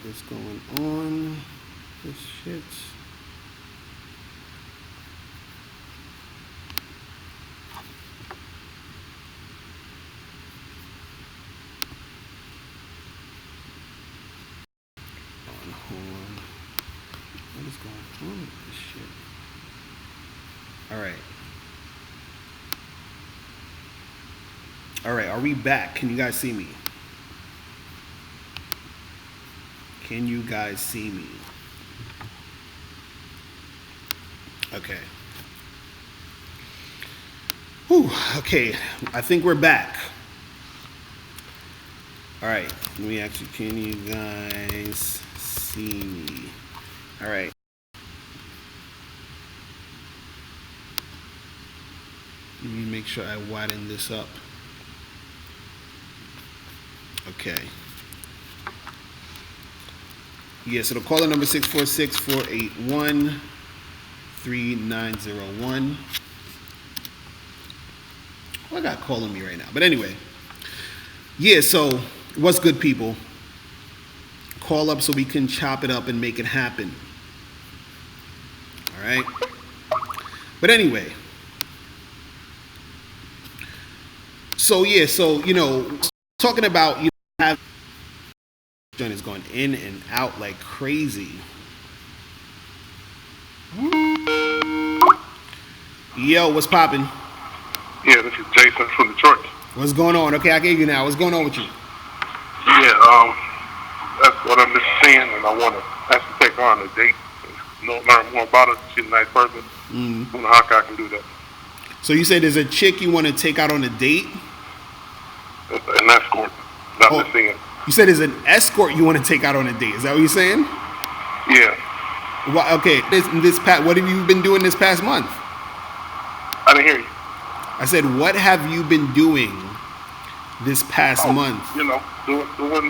is going on. This shit. Hold on. What is going on with this shit? Alright. Alright, are we back? Can you guys see me? Can you guys see me? Okay. Whew, okay, I think we're back. Alright, let me actually, can you guys see me? Alright. Let me make sure I widen this up. Okay. Yeah, so the caller number 646-481-3901. Well, I got calling me right now. But anyway. Yeah, so what's good, people? Call up so we can chop it up and make it happen. All right? But anyway. So, yeah, so, you know, talking about, you know, have joint is going in and out like crazy. Yo, what's poppin'? Yeah, this is Jason from Detroit. What's going on? Okay, I can hear you now. What's going on with you? Yeah, that's what I'm just seeing, and I want to actually take her on a date. Learn more about her. She's a nice person. I don't know how I can do that. So you said there's a chick you want to take out on a date? An escort. I'm just seeing. You said there's an escort you want to take out on a date. Is that what you're saying? Yeah. Well, okay. What have you been doing this past month? I didn't hear you. I said, what have you been doing this past month? You know, doing what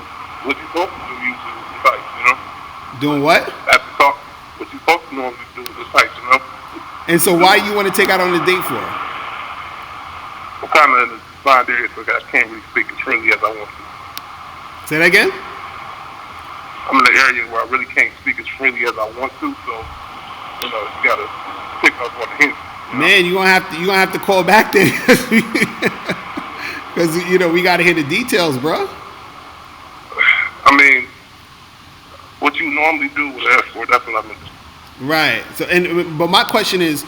you're supposed to do usually with the site, you know? Doing what? After talk, what you're supposed to normally do with the site, you know? And so why you want to take out on a date for? I'm kind of in the blind area, so I can't really speak as freely as I want to. Say that again? I'm in the area where I really can't speak as freely as I want to, so, you know, you got to pick up on the hints. Man, you're gonna have to call back there because you know we gotta hear the details, bro. I mean, what you normally do with an escort, that's what I'm gonna do. Right. So, but my question is,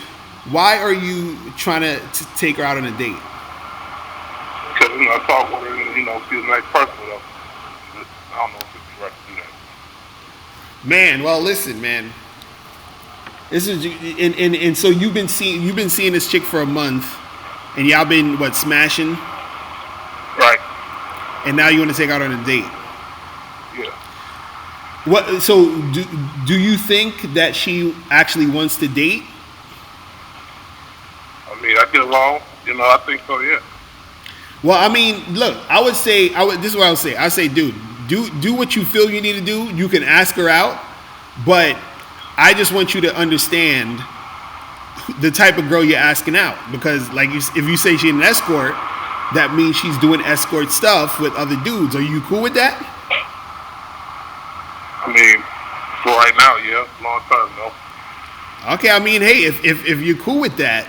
why are you trying to take her out on a date? Because I talk with her, and she's a nice person. I don't know if it's right to do that. Man, well, listen, man. This is and so you've been seeing this chick for a month, and y'all been smashing? Right. And now you want to take out on a date? Yeah. What? So do you think that she actually wants to date? I mean, I get along. I think so. Yeah. Well, I mean, look, this is what I would say. I say, dude, do what you feel you need to do. You can ask her out, but I just want you to understand the type of girl you're asking out, because if you say she's an escort, that means she's doing escort stuff with other dudes. Are you cool with that? I mean, for right now, yeah. Long term, no. Okay, I mean, hey, if you're cool with that,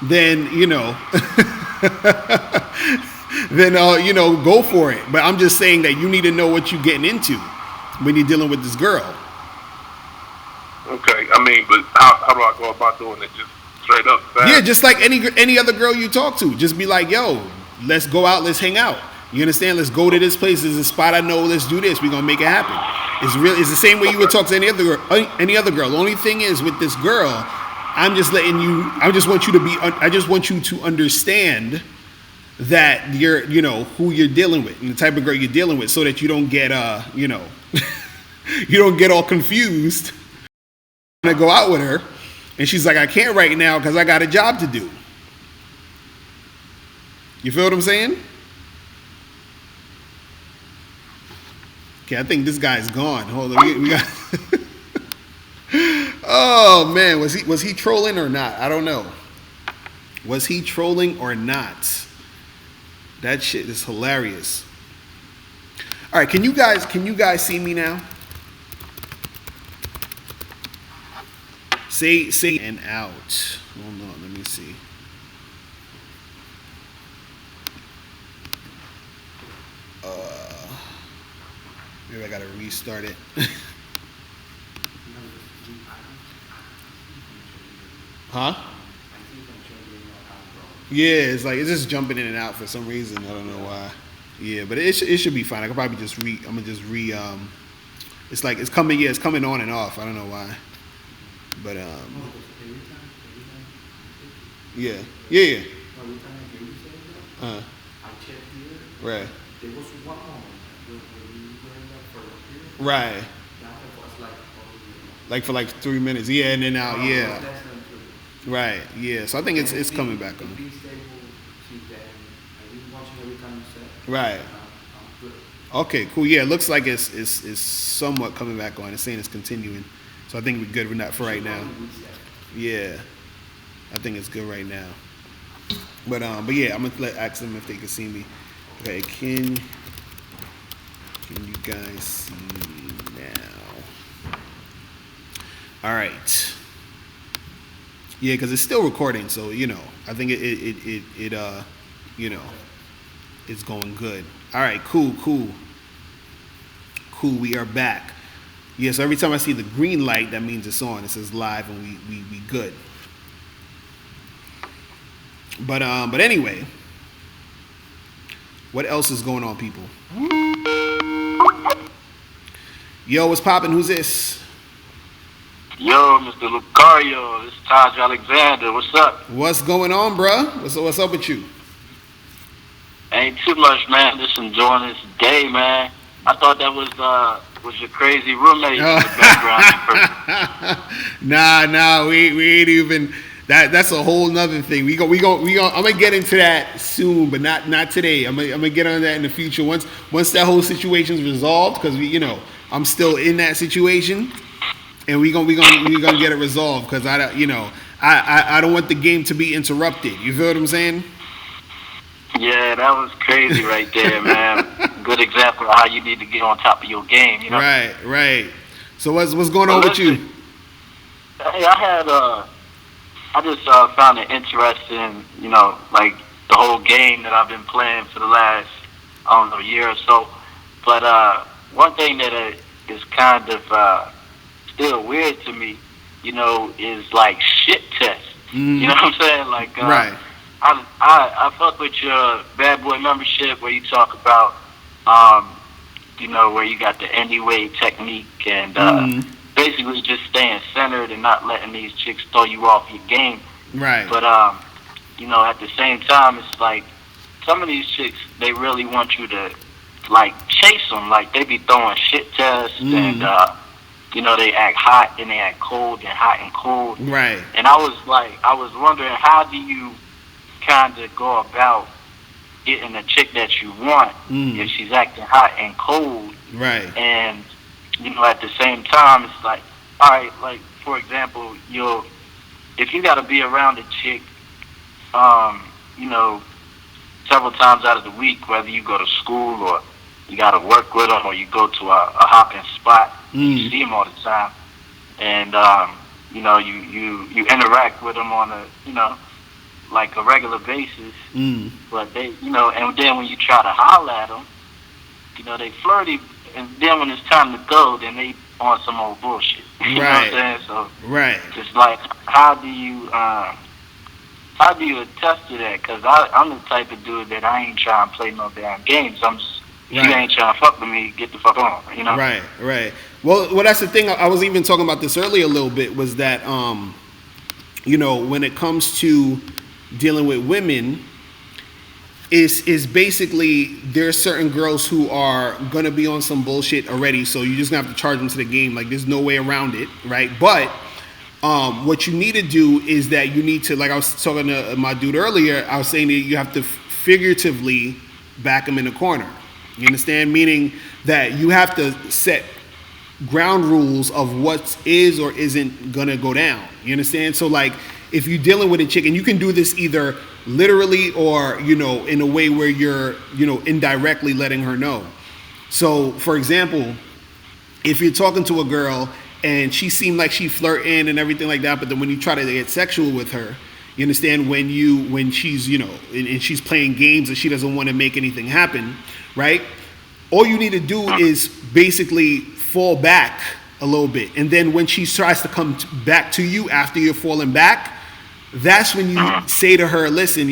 then then go for it. But I'm just saying that you need to know what you're getting into when you're dealing with this girl. Okay, I mean, but how do I go about doing it? Just straight up? Fast? Yeah, just like any other girl you talk to. Just be like, yo, let's go out, let's hang out. You understand? Let's go to this place. This is a spot I know. Let's do this. We're gonna make it happen. It's the same way you would talk to any other girl. The only thing is with this girl, I just want you to understand that you're, who you're dealing with and the type of girl you're dealing with, so that you don't get you don't get all confused. To go out with her, and she's like, I can't right now because I got a job to do. You feel what I'm saying? Okay, I think this guy's gone. Hold on, we got. Oh man, was he trolling or not? I don't know. Was he trolling or not? That shit is hilarious. All right, can you guys see me now? Say and out. Hold on, let me see. Maybe I gotta restart it. Huh? Yeah, it's like it's just jumping in and out for some reason. I don't know why. Yeah, but it should be fine. I could probably just I'm gonna just it's like it's coming. Yeah, it's coming on and off. I don't know why. But yeah, yeah, yeah. Uh, right, right. Like for like 3 minutes. Yeah, and then out. Yeah, right. Yeah. So I think it's coming back on. Right. Okay, cool. Yeah, it looks like it's somewhat coming back on. It's saying it's continuing. So I think we're good with that for right now. Yeah. I think it's good right now. But yeah, I'm gonna ask them if they can see me. Okay, can you guys see me now? All right. Yeah, because it's still recording, so I think it it's going good. All right, cool. We are back. Yeah, so every time I see the green light, that means it's on. It says live, and we good. But anyway, what else is going on, people? Yo, what's poppin'? Who's this? Yo, Mr. Locario, this is Taj Alexander. What's up? What's going on, bruh? What's up with you? Ain't too much, man. Just enjoying this day, man. I thought that was your crazy roommate in the background. Nah, we ain't even. That's a whole nother thing. We go. I'm gonna get into that soon, but not today. I'm gonna get on that in the future once that whole situation's resolved, because I'm still in that situation, and we gonna get it resolved, because I don't want the game to be interrupted. You feel what I'm saying? Yeah, that was crazy right there, man. Good example of how you need to get on top of your game. Right. So what's going on with you? Hey, I just found it interesting, like the whole game that I've been playing for the last, year or so. But one thing that is kind of still weird to me, is like shit tests. Mm-hmm. You know what I'm saying? Like, right. I fuck with your bad boy membership where you talk about, where you got the anyway technique and basically just staying centered and not letting these chicks throw you off your game. Right. But at the same time, it's like some of these chicks, they really want you to like chase them. Like they be throwing shit tests and they act hot and they act cold and hot and cold. Right. And I was wondering, how do you kind of go about getting a chick that you want if she's acting hot and cold? Right. And at the same time, it's like, all right, like for example, if you got to be around a chick, several times out of the week, whether you go to school or you got to work with them or you go to a hopping spot, you see them all the time, and you interact with them on a like a regular basis, but they and then when you try to holler at them, they flirty, and then when it's time to go, then they on some old bullshit. You know what I'm saying? So right. Just like, how do you attest to that? Because I'm the type of dude that I ain't trying to play no damn games. I'm just, if you ain't trying to fuck with me, get the fuck on. Right. Well, that's the thing. I was even talking about this earlier a little bit, was that when it comes to dealing with women, is basically there's certain girls who are gonna be on some bullshit already, so you just gonna have to charge them to the game. Like there's no way around it, right? But what you need to do is that you need to, like I was talking to my dude earlier, I was saying that you have to figuratively back them in the corner. You understand? Meaning that you have to set ground rules of what is or isn't gonna go down. You understand? So like, if you're dealing with a chick, and you can do this either literally or, in a way where you're, indirectly letting her know. So, for example, if you're talking to a girl and she seemed like she flirting and everything like that. But then when you try to get sexual with her, you understand, when she's, and she's playing games and she doesn't want to make anything happen, right? All you need to do is basically fall back a little bit. And then when she tries to come back to you after you're falling back, that's when you say to her, listen,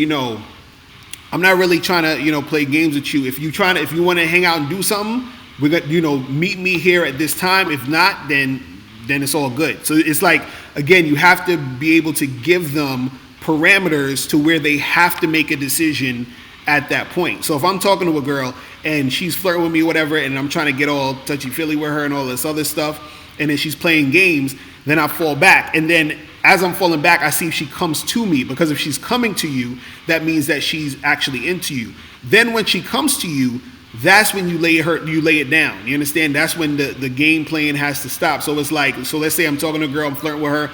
I'm not really trying to, play games with you. If you want to hang out and do something, we got, meet me here at this time. If not, then it's all good. So it's like, again, you have to be able to give them parameters to where they have to make a decision at that point. So if I'm talking to a girl and she's flirting with me, whatever, and I'm trying to get all touchy-feely with her and all this other stuff, and then she's playing games, then I fall back. And then as I'm falling back, I see if she comes to me, because if she's coming to you, that means that she's actually into you. Then when she comes to you, that's when you lay it down. You understand? That's when the game playing has to stop. So it's like, so let's say I'm talking to a girl, I'm flirting with her,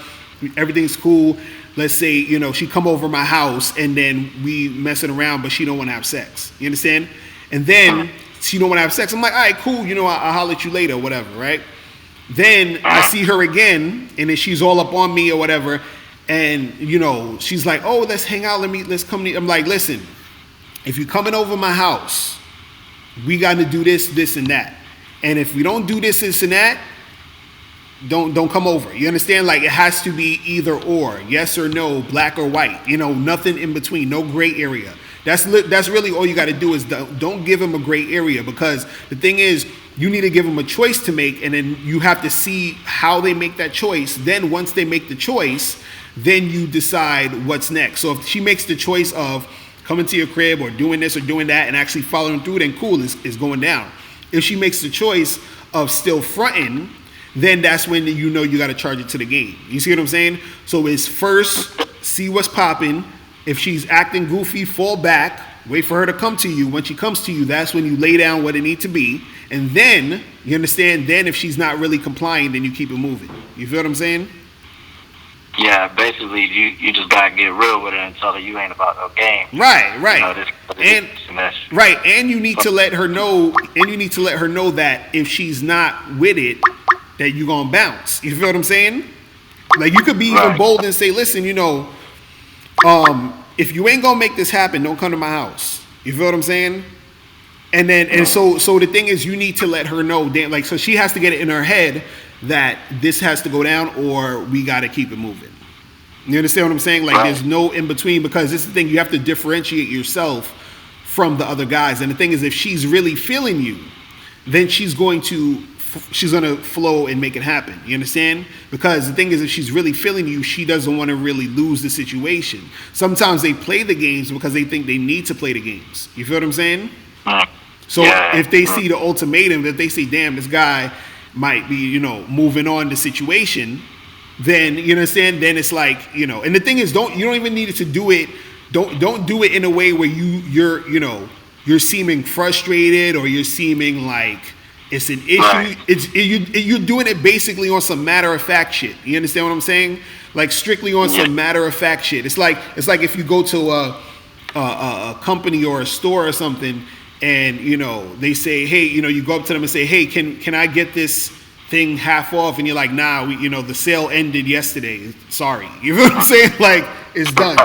everything's cool. Let's say, she come over my house and then we messing around, but she don't want to have sex. You understand? And then she don't want to have sex. I'm like, all right, cool. I'll holler at you later, whatever, right? Then I see her again, and then she's all up on me or whatever, and she's like, oh, let's hang out. Let's come. I'm like, listen, if you're coming over my house, we got to do this, and that. And if we don't do this, and that, don't come over. You understand? Like, it has to be either or, yes or no, black or white. Nothing in between, no gray area. That's really all you got to do is don't give them a gray area, because the thing is, you need to give them a choice to make, and then you have to see how they make that choice. Then once they make the choice, then you decide what's next. So if she makes the choice of coming to your crib or doing this or doing that and actually following through, then cool, is going down. If she makes the choice of still fronting, then that's when you got to charge it to the game. You see what I'm saying? So it's first, see what's popping. If she's acting goofy, fall back, wait for her to come to you. When she comes to you, that's when you lay down what it needs to be. And then, you understand, then if she's not really complying, then you keep it moving. You feel what I'm saying? Yeah, basically, you just got to get real with her and tell her you ain't about no game. Right. And you need to let her know, that if she's not with it, that you're going to bounce. You feel what I'm saying? Like, you could be even bold and say, listen, if you ain't gonna make this happen, don't come to my house. You feel what I'm saying? And then, so the thing is, you need to let her know, so she has to get it in her head that this has to go down, or we got to keep it moving. You understand what I'm saying? Like, there's no in between, because this is the thing, you have to differentiate yourself from the other guys. And the thing is, if she's really feeling you, then she's going to flow and make it happen. You understand? Because the thing is, if she's really feeling you, she doesn't want to really lose the situation. Sometimes they play the games because they think they need to play the games. You feel what I'm saying? So if they see the ultimatum, if they say, damn, this guy might be, moving on the situation, then, you understand, then it's like, and the thing is, you don't even need to do it. Don't do it in a way where you're seeming frustrated, or you're seeming like it's an issue. Right. You're doing it basically on some matter of fact shit. You understand what I'm saying? Like, strictly on some matter of fact shit. It's like if you go to a company or a store or something, and they say, hey, you go up to them and say, hey, can I get this thing half off? And you're like, nah, the sale ended yesterday. Sorry. You know what I'm saying? Like, it's done.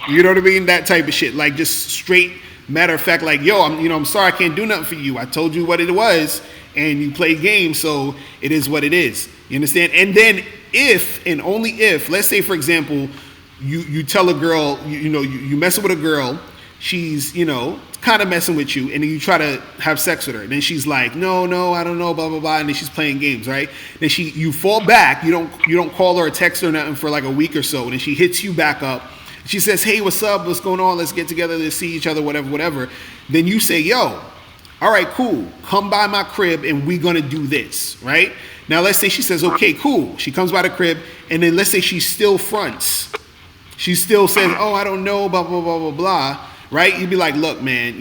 You know what I mean? That type of shit. Like, just straight matter of fact. Like, yo, I'm sorry, I can't do nothing for you. I told you what it was, and you play games, so it is what it is. You understand? And then if, and only if, let's say, for example, you tell a girl, you messing with a girl, she's, kind of messing with you, and then you try to have sex with her, and then she's like, no, I don't know, blah blah blah, and then she's playing games, right? Then you fall back, you don't call her or text her or nothing for like a week or so, and then she hits you back up. She says, hey, what's up? What's going on? Let's get together, let's see each other, whatever. Then you say, yo, all right, cool, come by my crib and we're gonna do this, right? Now let's say she says, okay, cool. She comes by the crib, and then let's say she still fronts. She still says, oh, I don't know, blah blah blah blah blah. Right? You'd be like, look, man,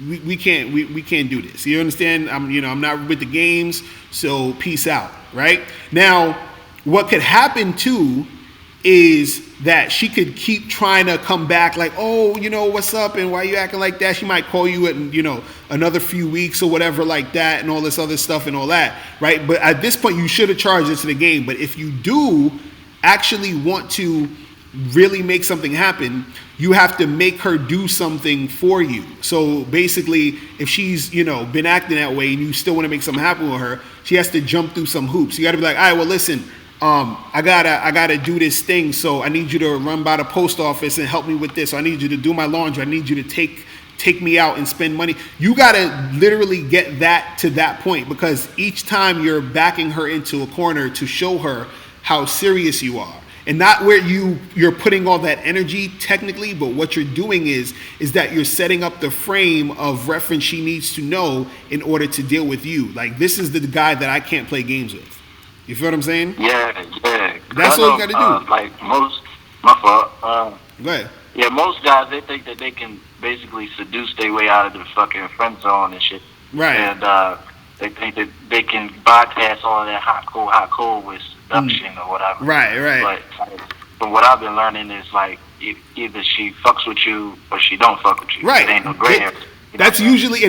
we can't do this. You understand? I'm not with the games, so peace out. Right? Now, what could happen too is that she could keep trying to come back like, oh, what's up and why you acting like that? She might call you in, another few weeks or whatever like that and all this other stuff and all that, right? But at this point, you should have charged into the game. But if you do actually want to really make something happen, you have to make her do something for you. So basically, if she's, been acting that way and you still want to make something happen with her, she has to jump through some hoops. You got to be like, all right, well, listen, I gotta do this thing. So I need you to run by the post office and help me with this. So I need you to do my laundry. I need you to take me out and spend money. You gotta literally get that to that point, because each time you're backing her into a corner to show her how serious you are. And not where you're putting all that energy technically, but what you're doing is that you're setting up the frame of reference she needs to know in order to deal with you. Like, this is the guy that I can't play games with. You feel what I'm saying? Yeah. That's all you gotta do. Like most, my fault. Go ahead. Yeah, most guys, they think that they can basically seduce their way out of the fucking friend zone and shit. Right. And they think that they can bypass all of that hot cold with seduction or whatever. Right. But from what I've been learning is like either she fucks with you or she don't fuck with you. Right. It ain't no gray area. That's usually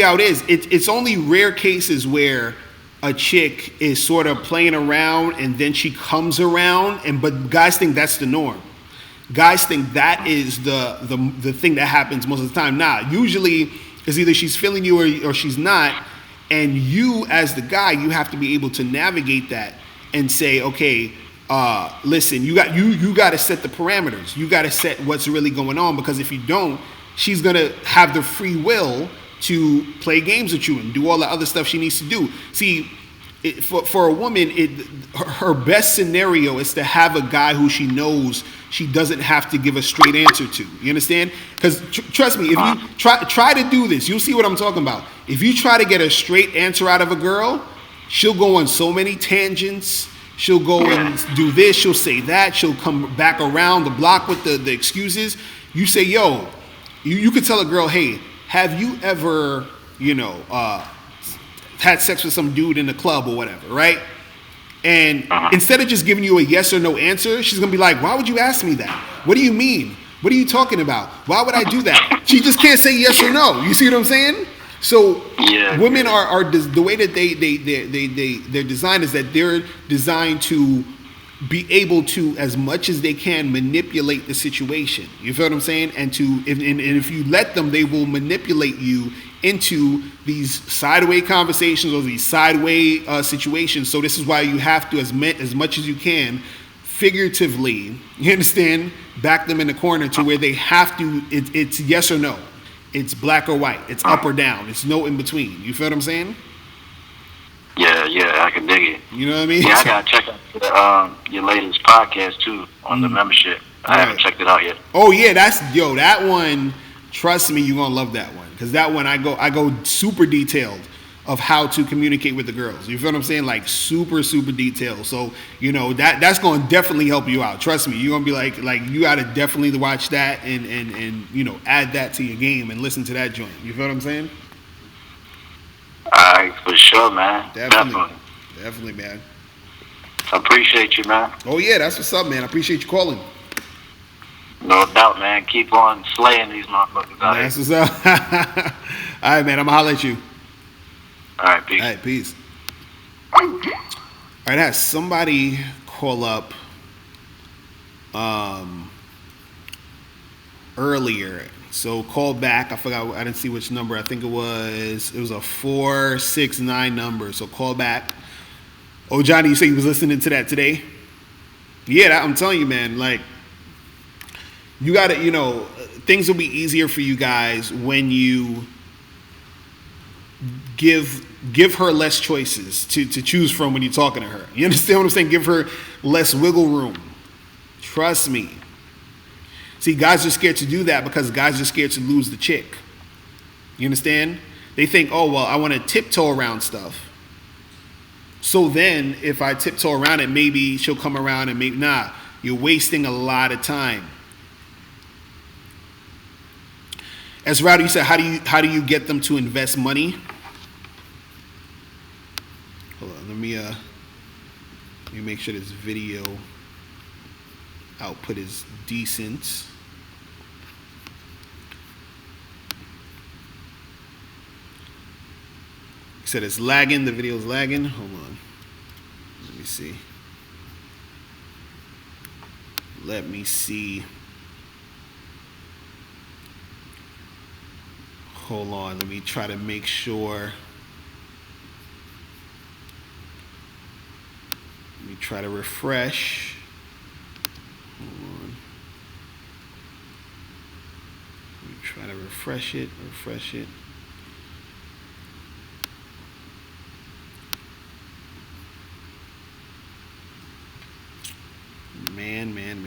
how it is. It's only rare cases where a chick is sort of playing around and then she comes around, but guys think that's the norm. Guys think that is the thing that happens most of the time. Nah, usually it's either she's feeling you or she's not, and you as the guy, you have to be able to navigate that and say, okay, listen, you got to set the parameters. You got to set what's really going on, because if you don't, she's gonna have the free will to play games with you and do all the other stuff she needs to do. See, for a woman, her best scenario is to have a guy who she knows she doesn't have to give a straight answer to. You understand? Because trust me, if you try to do this, you'll see what I'm talking about. If you try to get a straight answer out of a girl, she'll go on so many tangents. She'll go and do this. She'll say that. She'll come back around the block with the excuses. You say, yo, you could tell a girl, hey, have you ever, had sex with some dude in the club or whatever, right? And instead of just giving you a yes or no answer, she's gonna be like, why would you ask me that? What do you mean? What are you talking about? Why would I do that? She just can't say yes or no. You see what I'm saying? So women are the way that they're designed is that they're designed to be able to, as much as they can, manipulate the situation. You feel what I'm saying? And if you let them, they will manipulate you into these sideways conversations or these sideways situations. So this is why you have to, as much as you can, figuratively, you understand, back them in the corner to where they have to. It's yes or no. It's black or white. It's up or down. It's no in between. You feel what I'm saying? Yeah, I can dig it. You know what I mean? Yeah, I gotta check out your latest podcast too on the membership. I haven't checked it out yet. Oh yeah, that one. Trust me, you're gonna love that one, because that one I go super detailed of how to communicate with the girls. You feel what I'm saying? Like super detailed. So that's gonna definitely help you out. Trust me, you're gonna be like you gotta definitely watch that and add that to your game and listen to that joint. You feel what I'm saying? All right, for sure, man. Definitely, man. I appreciate you, man. Oh yeah, that's what's up, man. I appreciate you calling. No doubt, man. Keep on slaying these motherfuckers out here. That's what's up. All right, man. I'm gonna holler at you. All right, peace. All right, peace. All right, I had somebody call up earlier. So call back. I forgot. I didn't see which number. I think it was a 469 number. So call back. Oh, Johnny, you said you was listening to that today? Yeah, I'm telling you, man. Like, you got to, things will be easier for you guys when you give her less choices to choose from when you're talking to her. You understand what I'm saying? Give her less wiggle room. Trust me. See, guys are scared to do that because guys are scared to lose the chick. You understand? They think, oh, well, I want to tiptoe around stuff. So then if I tiptoe around it, maybe she'll come around and maybe not. You're wasting a lot of time. As Rowdy said, how do you get them to invest money? Hold on, let me make sure this video output is decent. He said it's lagging. The video's lagging. Hold on. Let me see. Let me see. Hold on. Let me try to make sure. Let me try to refresh. Hold on. Let me try to refresh it. Refresh it. Man.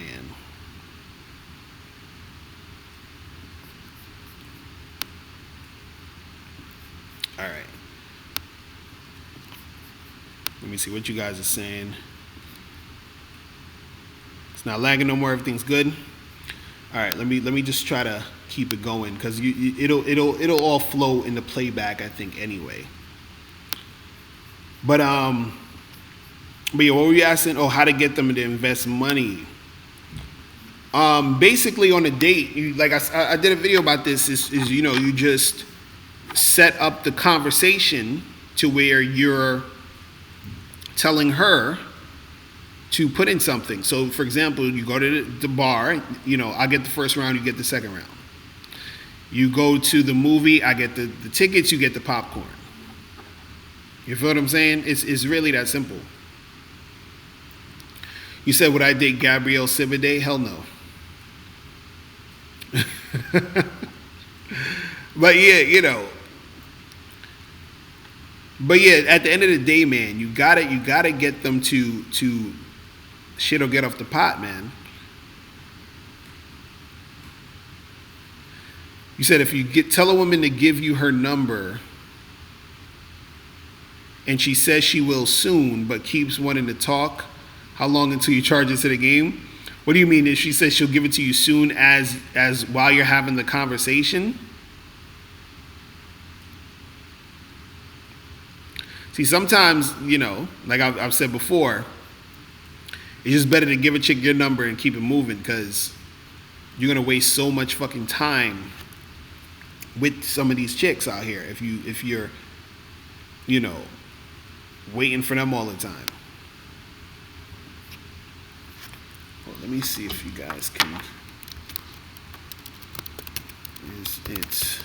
All right. Let me see what you guys are saying. It's not lagging no more. Everything's good. All right. Let me just try to keep it going because it'll all flow into playback, I think, anyway. But yeah, what were you asking? Oh, how to get them to invest money? Basically, on a date, like I did a video about this. Is you just set up the conversation to where you're telling her to put in something. So, for example, you go to the bar. I get the first round, you get the second round. You go to the movie, I get the tickets, you get the popcorn. You feel what I'm saying? It's really that simple. You said, would I date Gabrielle Sibiday? Hell no. But yeah, But yeah, at the end of the day, man, you gotta get them to shit or get off the pot, man. You said if you tell a woman to give you her number and she says she will soon but keeps wanting to talk, how long until you charge it to the game? What do you mean if she says she'll give it to you soon as while you're having the conversation? See, sometimes, like I've said before, it's just better to give a chick your number and keep it moving because you're going to waste so much fucking time with some of these chicks out here if you're waiting for them all the time. Well, let me see if you guys can. Is it?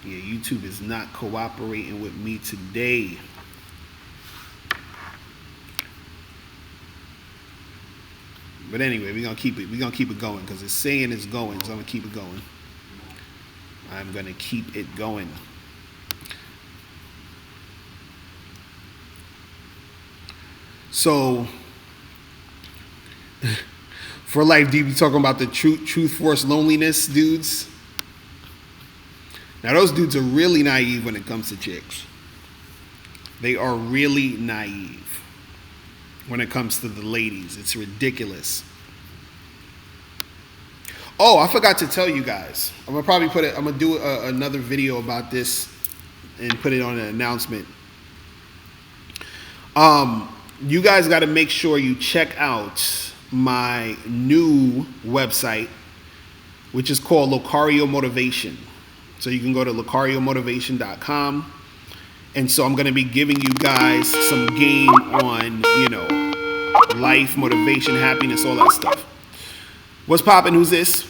Yeah, YouTube is not cooperating with me today. But anyway, we're gonna keep it going because it's saying it's going, so I'm gonna keep it going. I'm gonna keep it going. So for Life Deep, we talking about the truth force loneliness dudes. Now those dudes are really naive when it comes to chicks. They are really naive when it comes to the ladies. It's ridiculous. Oh, I forgot to tell you guys. I'm gonna do another video about this and put it on an announcement. You guys got to make sure you check out my new website, which is called Locario Motivation. So you can go to locariomotivation.com. And so I'm going to be giving you guys some game on, life, motivation, happiness, all that stuff. What's poppin'? Who's this?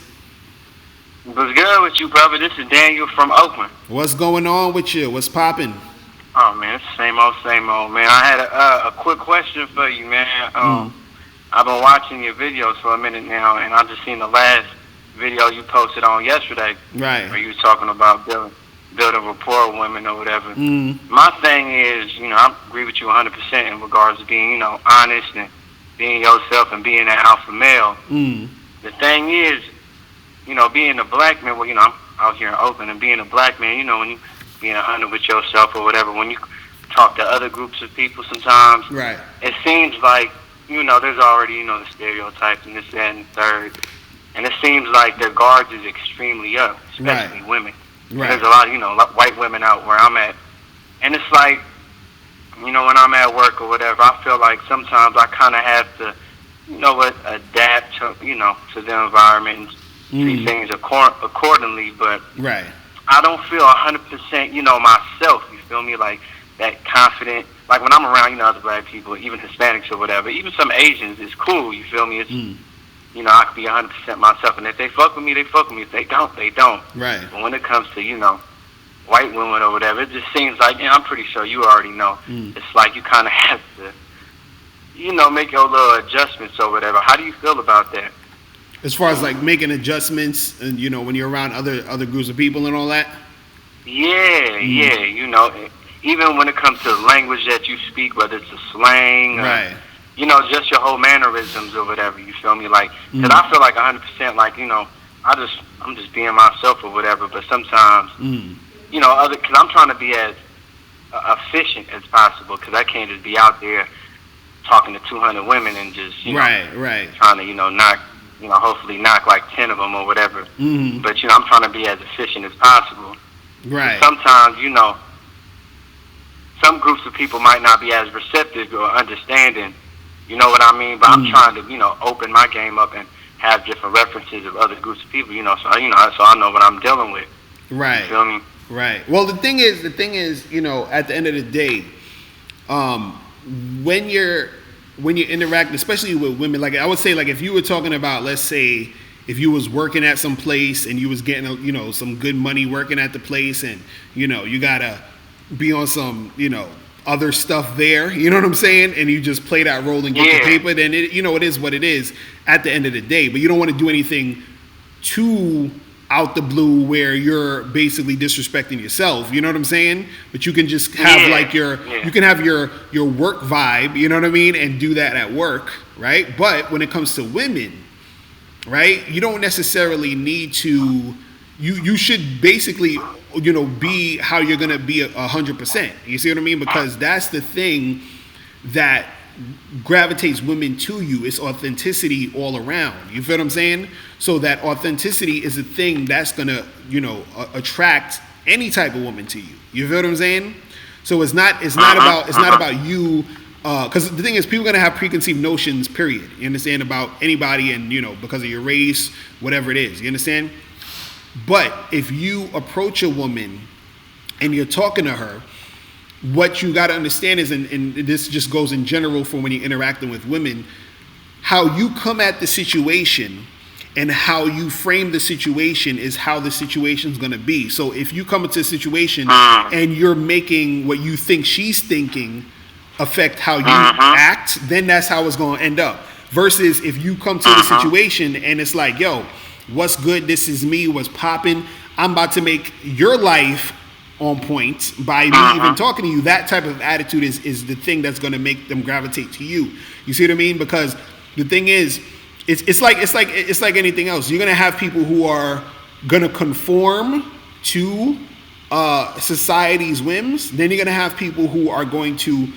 What's good with you, brother? This is Daniel from Oakland. What's going on with you? What's poppin'? Oh, man, it's the same old, man. I had a quick question for you, man. I've been watching your videos for a minute now, and I just seen the last video you posted on yesterday. Right. Where you was talking about building rapport with women or whatever. My thing is, I agree with you 100% in regards to being, honest and being yourself and being an alpha male. The thing is, being a black man, well, I'm out here in Oakland, and being a black man, when you being honest with yourself or whatever, when you talk to other groups of people sometimes, right, it seems like, there's already, the stereotypes and this, that, and the third. And it seems like their guards is extremely up, especially women. Right. There's a lot of, white women out where I'm at. And it's like, you know, when I'm at work or whatever, I feel like sometimes I kind of have to, you know what, adapt to, you know, to the environment and see things accordingly. But Right. I don't feel 100%, you know, myself. You feel me? Like that confident. Like when I'm around, you know, other black people, even Hispanics or whatever, even some Asians, it's cool. You feel me? It's, you know, I can be 100% myself, and if they fuck with me, they fuck with me. If they don't, they don't. Right. But when it comes to, you know, white women or whatever, it just seems like, I'm pretty sure you already know. It's like you kind of have to, you know, make your little adjustments or whatever. How do you feel about that? As far as like making adjustments, and you know, when you're around other groups of people and all that. Yeah, you know, even when it comes to the language that you speak, whether it's a slang, Right. or, you know, just your whole mannerisms or whatever. You feel me? Like, because I feel like 100%, like, you know, I'm just being myself or whatever. But sometimes, you know, because I'm trying to be as efficient as possible, because I can't just be out there talking to 200 women and just, you know, trying to, you know, hopefully knock like 10 of them or whatever. But, you know, I'm trying to be as efficient as possible. Right. Sometimes, you know, some groups of people might not be as receptive or understanding, you know what I mean? But I'm trying to, you know, open my game up and have different references of other groups of people, you know, so I know what I'm dealing with. Right. You feel me? Right. Well, the thing is, you know, at the end of the day, when you're interacting, especially with women, like I would say, like if you were talking about, let's say, if you was working at some place and you was getting, you know, some good money working at the place, and you know you gotta be on some, you know, other stuff there, you know what I'm saying, and you just play that role and get the paper, then it, you know, it is what it is at the end of the day. But you don't want to do anything too out the blue where you're basically disrespecting yourself, you know what I'm saying? But you can just have like you can have your work vibe, you know what I mean, and do that at work, right? But when it comes to women, right, you don't necessarily need to, you should basically, you know, be how you're gonna be 100%. You see what I mean? Because that's the thing that gravitates women to you. It's authenticity all around. You feel what I'm saying? So that authenticity is a thing that's gonna, you know, attract any type of woman to you. You feel what I'm saying? So it's not about you. Because the thing is, people are gonna have preconceived notions. Period. You understand, about anybody, and you know, because of your race, whatever it is. You understand? But if you approach a woman and you're talking to her, what you got to understand is, and this just goes in general for when you're interacting with women, how you come at the situation and how you frame the situation is how the situation's going to be. So if you come into a situation and you're making what you think she's thinking affect how you act, then that's how it's going to end up. Versus if you come to the situation and it's like, yo, what's good? This is me. What's popping? I'm about to make your life on point by me even talking to you. That type of attitude is the thing that's going to make them gravitate to you. You see what I mean? Because the thing is, it's like anything else. You're going to have people who are going to conform to society's whims. Then you're going to have people who are going to be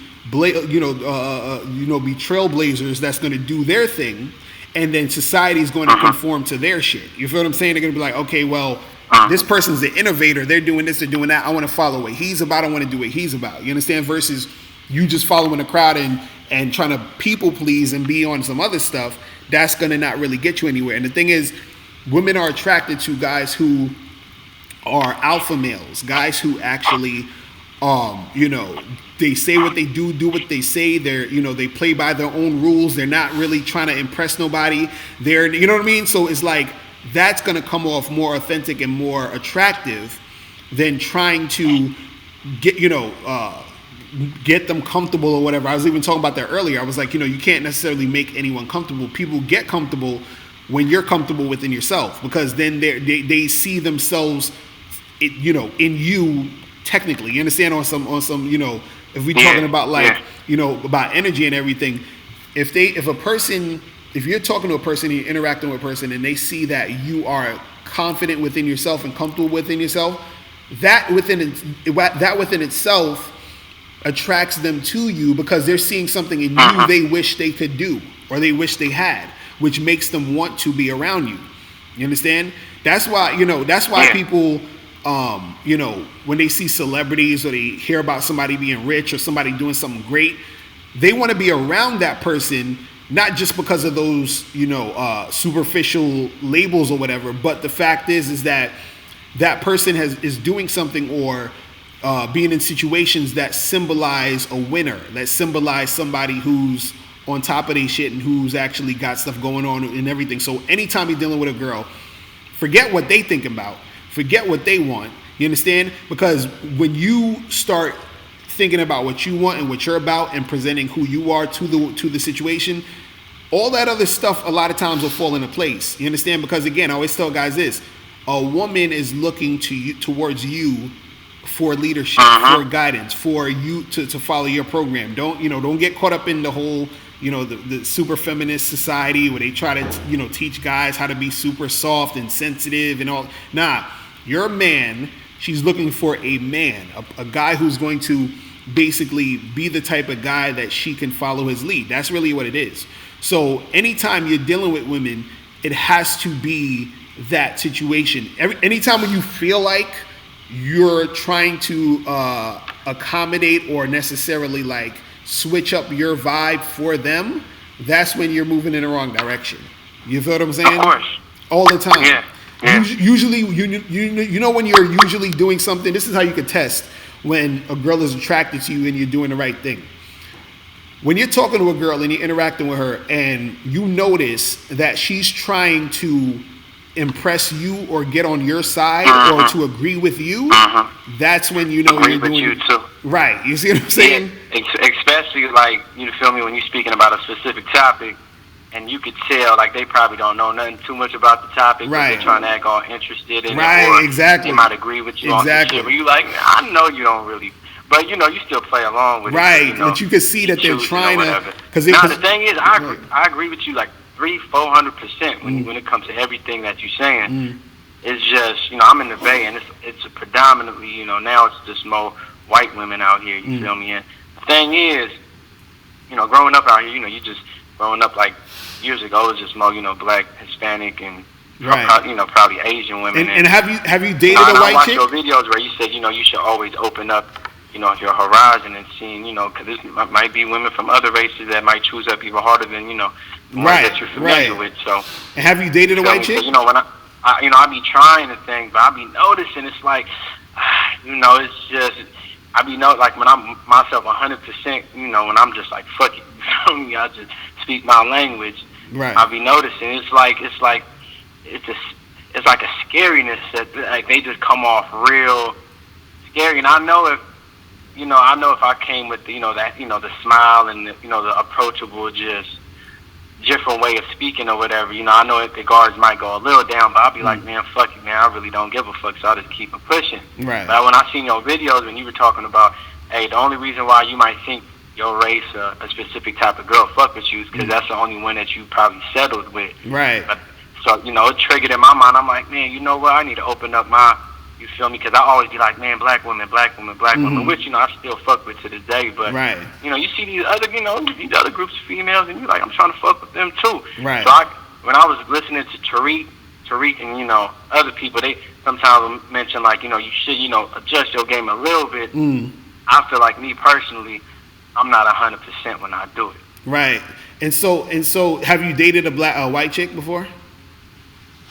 trailblazers. That's going to do their thing. And then society's going to conform to their shit. You feel what I'm saying? They're going to be like, okay, well, this person's the innovator. They're doing this, they're doing that. I want to follow what he's about. I want to do what he's about. You understand? Versus you just following the crowd and trying to people please and be on some other stuff. That's going to not really get you anywhere. And the thing is, women are attracted to guys who are alpha males, guys who actually, they say what they do what they say. They're, they play by their own rules. They're not really trying to impress nobody. They're, you know what I mean? So it's like, that's going to come off more authentic and more attractive than trying to get them comfortable or whatever. I was even talking about that earlier. I was like, you can't necessarily make anyone comfortable. People get comfortable when you're comfortable within yourself, because then they see themselves, in you technically. You understand? On some, if we're talking about about energy and everything, if you're talking to a person, you're interacting with a person, and they see that you are confident within yourself and comfortable within yourself, that within itself attracts them to you, because they're seeing something in you they wish they could do or they wish they had, which makes them want to be around you. You understand? That's why people when they see celebrities or they hear about somebody being rich or somebody doing something great, they want to be around that person, not just because of those, superficial labels or whatever, but the fact is that that person is doing something or being in situations that symbolize a winner, that symbolize somebody who's on top of their shit and who's actually got stuff going on and everything. So anytime you're dealing with a girl, forget what they think about. Forget what they want. You understand? Because when you start thinking about what you want and what you're about and presenting who you are to the situation, all that other stuff a lot of times will fall into place. You understand? Because again, I always tell guys this: a woman is looking towards you for leadership, for guidance, for you to follow your program. Don't get caught up in the whole the super feminist society where they try to teach guys how to be super soft and sensitive and all. Nah, you're a man. She's looking for a man, a guy who's going to basically be the type of guy that she can follow his lead. That's really what it is. So anytime you're dealing with women, it has to be that situation. Anytime when you feel like you're trying to accommodate or necessarily like switch up your vibe for them, that's when you're moving in the wrong direction. You feel what I'm saying? Of course. All the time. Yeah. Usually, when you're usually doing something, this is how you can test when a girl is attracted to you and you're doing the right thing. When you're talking to a girl and you're interacting with her and you notice that she's trying to impress you or get on your side or to agree with you, that's when you know agree you're with doing you too. Right. You see what I'm saying? Yeah, especially like, you feel me, when you're speaking about a specific topic and you could tell like they probably don't know nothing too much about the topic, right? But they're trying to act all interested in right, it, or exactly. They might agree with you exactly. on some shit, but you like, I know you don't really, but you still play along with right. it. Right, but you can see that they're trying to. Now the thing is, I agree with you like 300-400% when it comes to everything that you're saying. It's just I'm in the Bay and it's a predominantly now it's just more white women out here. You feel me? And the thing is, growing up out here, you just growing up like years ago, it was just more black, Hispanic, and right. Probably Asian women. And have you dated a white chick? I watch your videos where you said you should always open up your horizon and seeing because this might be women from other races that might choose up even harder than the ones that you're familiar with. So and have you dated a white chick? So, when I be trying to think, but I be noticing it's like it's just I be like when I'm myself 100%, when I'm just like fuck it, I just speak my language. Right. I be noticing it's like it's like a scariness that like they just come off real scary, and I know if I came with the smile and the approachable just different way of speaking or whatever, I know if the guards might go a little down, but I'll be like, man, fuck it, man, I really don't give a fuck, so I'll just keep it pushing. Right. But when I seen your videos when you were talking about, hey, the only reason why you might think your race, a specific type of girl fuck with you is because that's the only one that you probably settled with. Right. But, so, it triggered in my mind, I'm like, man, you know what, I need to open up my, you feel me? Because I always be like, man, black women, which, I still fuck with to this day. But, right. You see these other, these other groups of females, and you're like, I'm trying to fuck with them too. Right. So when I was listening to Tariq and, other people, they sometimes mention, like, you should, adjust your game a little bit. I feel like me personally, I'm not 100% when I do it. Right. And so, have you dated a white chick before?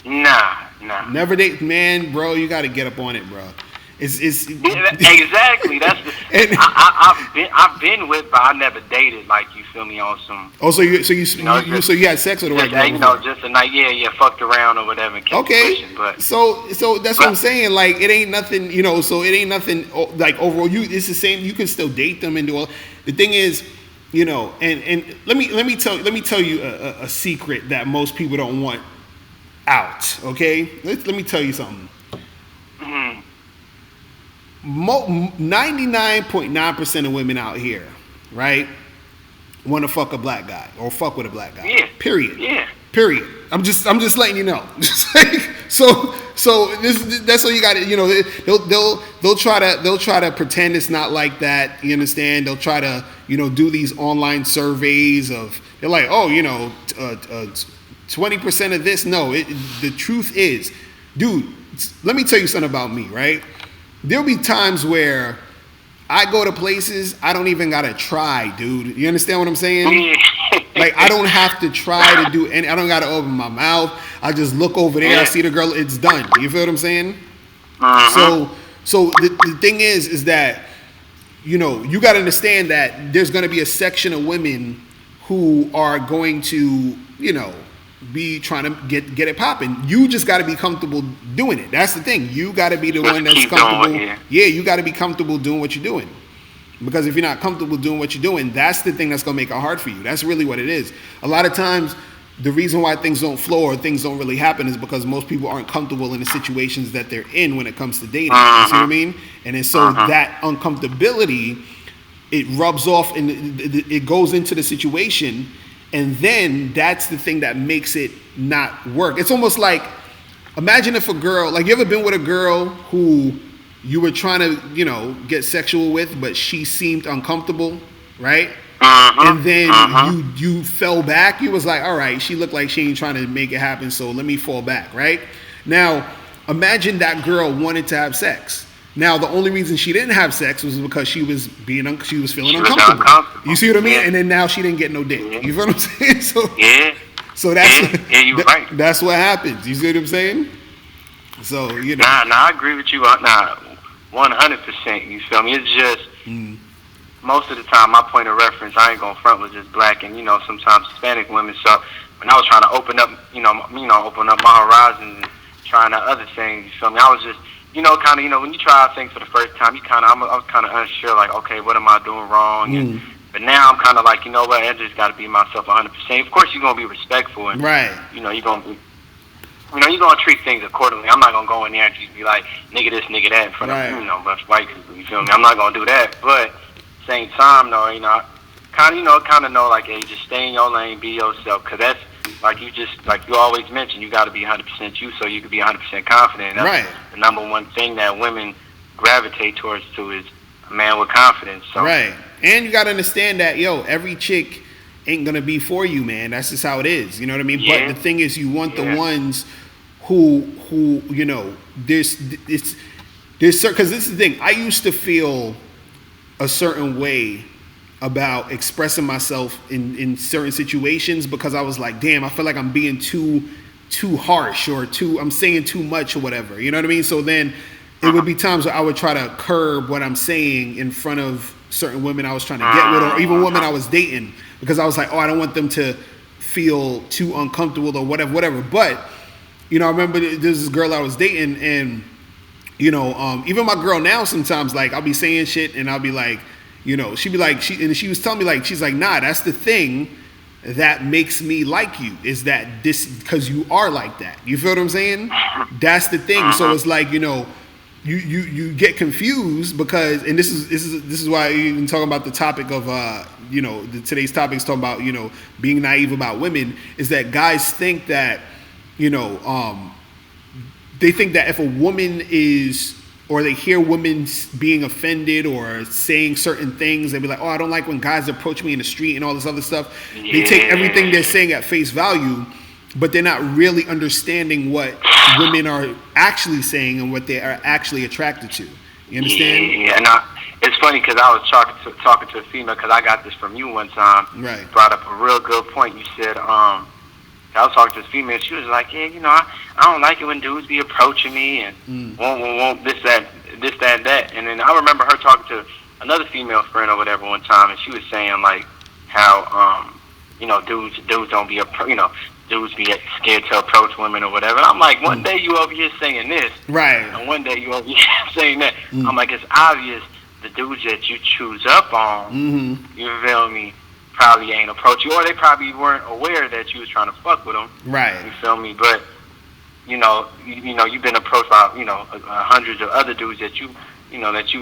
Nah. Never date, man, bro. You got to get up on it, bro. It's exactly. That's I've been with, but I never dated. Like, you feel me, on some. Oh, so you had sex with a white girl? Just a night, yeah, fucked around or whatever. And kept pushing, but so that's what I'm saying. Like, it ain't nothing, So it ain't nothing like overall. It's the same. You can still date them and do all. The thing is, and let me tell you a secret that most people don't want out. Okay, let me tell you something. 99.9% of women out here, right, want to fuck a black guy or fuck with a black guy. Yeah. Period. Yeah. Period. I'm just letting you know. so that's all you got to, they'll try to pretend it's not like that. You understand? They'll try to do these online surveys of, they're like, 20% of this. No, the truth is, dude, let me tell you something about me, right? there'll be times where I go to places I don't even gotta try, dude. You understand what I'm saying? Like I don't have to try to do any. I don't gotta open my mouth. I just look over there, I see the girl. It's done. You feel what I'm saying? So the thing is that you got to understand that there's going to be a section of women who are going to be trying to get it popping. You just got to be comfortable doing it. That's the thing. You got to be the one that's comfortable. Yeah, you got to be comfortable doing what you're doing. Because if you're not comfortable doing what you're doing, that's the thing that's going to make it hard for you. That's really what it is. A lot of times, the reason why things don't flow or things don't really happen is because most people aren't comfortable in the situations that they're in when it comes to dating. You see what I mean? And then so that uncomfortability, it rubs off and it goes into the situation. And then that's the thing that makes it not work. It's almost like, imagine if a girl, like you ever been with a girl who you were trying to, get sexual with, but she seemed uncomfortable, right? And then you fell back. You was like, all right, she looked like she ain't trying to make it happen, so let me fall back, right? Now, imagine that girl wanted to have sex. Now, the only reason she didn't have sex was because she was feeling uncomfortable. You see what I mean? Yeah. And then now she didn't get no dick. Yeah. You feel what I'm saying? So that's you're right. That's what happens. You see what I'm saying? So Nah, I agree with you. 100%. You feel me? It's just. Most of the time, my point of reference, I ain't gonna front, was just black and sometimes Hispanic women. So when I was trying to open up, open up my horizons and trying out other things, you feel me? I was just, when you try out things for the first time, I was kind of unsure, like, okay, what am I doing wrong? And, but now I'm kind of like, what? I just got to be myself 100%. Of course, you're gonna be respectful, and right. You're gonna be. You're gonna treat things accordingly. I'm not gonna go in there and just be like, nigga this, nigga that in front of bunch of white people. You feel me? I'm not gonna do that, but. Same time though, kind of know like, hey, just stay in your lane, be yourself, because that's like you always mention, you got to be 100% you, so you can be 100% confident. And that's the number one thing that women gravitate towards too, is a man with confidence. So. Right, and you got to understand that every chick ain't gonna be for you, man. That's just how it is. You know what I mean? Yeah. But the thing is, you want the ones who there's certain, because this is the thing. I used to feel a certain way about expressing myself in certain situations because I was like, damn, I feel like I'm being too harsh or I'm saying too much or whatever. You know what I mean? So then it would be times where I would try to curb what I'm saying in front of certain women I was trying to get with, or even women I was dating, because I was like, I don't want them to feel too uncomfortable or whatever. But, I remember there's this girl I was dating, and even my girl now, sometimes, like, I'll be saying shit and I'll be like, she'd be like, she was telling me, like, she's like, nah, that's the thing that makes me like you, is that this, because you are like that. You feel what I'm saying? That's the thing. So it's like, you get confused because, and this is why I even talking about the topic of, today's topic is talking about, being naive about women, is that guys think that, they think that if a woman or they hear women being offended or saying certain things, they'll be like, I don't like when guys approach me in the street and all this other stuff. Yeah. They take everything they're saying at face value, but they're not really understanding what women are actually saying and what they are actually attracted to. You understand? Yeah. It's funny because I was talking to a female, because I got this from you one time. Right. You brought up a real good point. You said, I was talking to this female. She was like, I don't like it when dudes be approaching me and won't this, that, and then I remember her talking to another female friend or whatever one time, and she was saying like how dudes don't be dudes be scared to approach women or whatever. And I'm like, one day you over here saying this, right, and one day you over here saying that. I'm like, it's obvious the dudes that you choose up on, you feel me, probably ain't approach you, or they probably weren't aware that you was trying to fuck with them. Right. You feel me? But you've been approached by hundreds of other dudes that you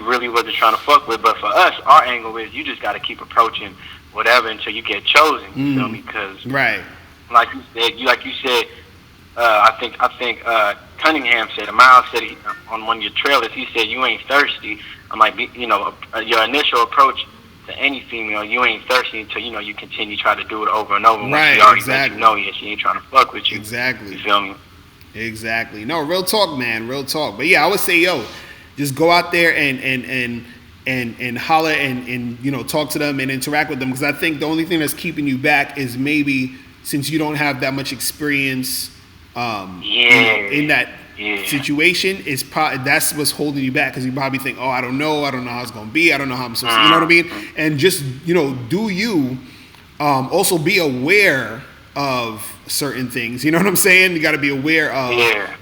really wasn't trying to fuck with. But for us, our angle is you just got to keep approaching whatever until you get chosen. You feel me? Because like you said, I think Cunningham said, Miles said on one of your trailers, he said you ain't thirsty. I might be, your initial approach to any female, you ain't thirsty until you continue to try to do it over and over. Right, she already let you know she ain't trying to fuck with you. Exactly. You feel me? Exactly. No, real talk, man. Real talk. But yeah, I would say, Just go out there and holler and talk to them and interact with them, because I think the only thing that's keeping you back is maybe since you don't have that much experience in that situation, is probably that's what's holding you back, because you probably think, oh, I don't know how it's gonna be, I don't know how I'm supposed to, you know what I mean? And just do you also be aware of certain things, you know what I'm saying? You got to be aware of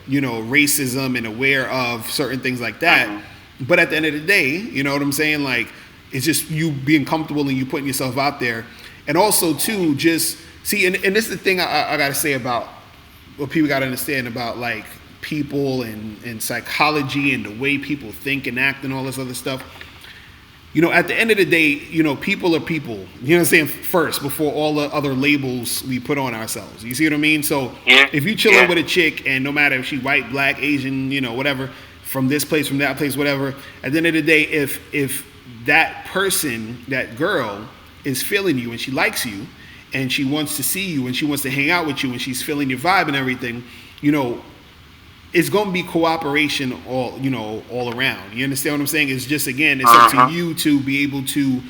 racism and aware of certain things like that. But at the end of the day, you know what I'm saying? Like, it's just you being comfortable and you putting yourself out there. And also, too, just see, and this is the thing I got to say about what people got to understand about, like, people and psychology and the way people think and act and all this other stuff. At the end of the day, people are people. You know what I'm saying? First, before all the other labels we put on ourselves. You see what I mean? So if you chilling with a chick, and no matter if she white, black, Asian, whatever, from this place, from that place, whatever, at the end of the day, if that person, that girl, is feeling you and she likes you and she wants to see you and she wants to hang out with you and she's feeling your vibe and everything, it's going to be cooperation all around. You understand what I'm saying? It's just, again, it's up to you to be able to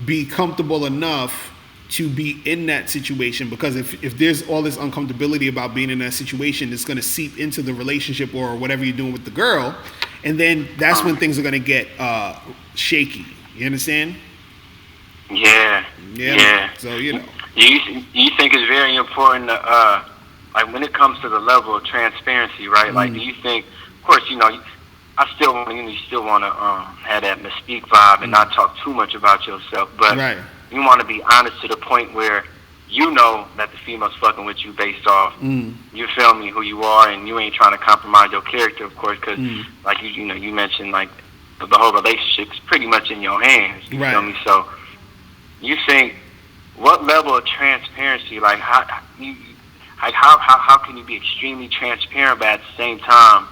be comfortable enough to be in that situation, because if there's all this uncomfortability about being in that situation, it's going to seep into the relationship or whatever you're doing with the girl, and then that's when things are going to get shaky. You understand? Yeah. So, Do you think it's very important to, like, when it comes to the level of transparency, right? Like, do you think, of course, I still want you still want to have that mystique vibe and not talk too much about yourself, but you want to be honest to the point where you know that the female's fucking with you based off, you feel me, who you are, and you ain't trying to compromise your character, of course, because like you mentioned, like, the whole relationship's pretty much in your hands. You feel me? So you think, what level of transparency, like, how can you be extremely transparent, but at the same time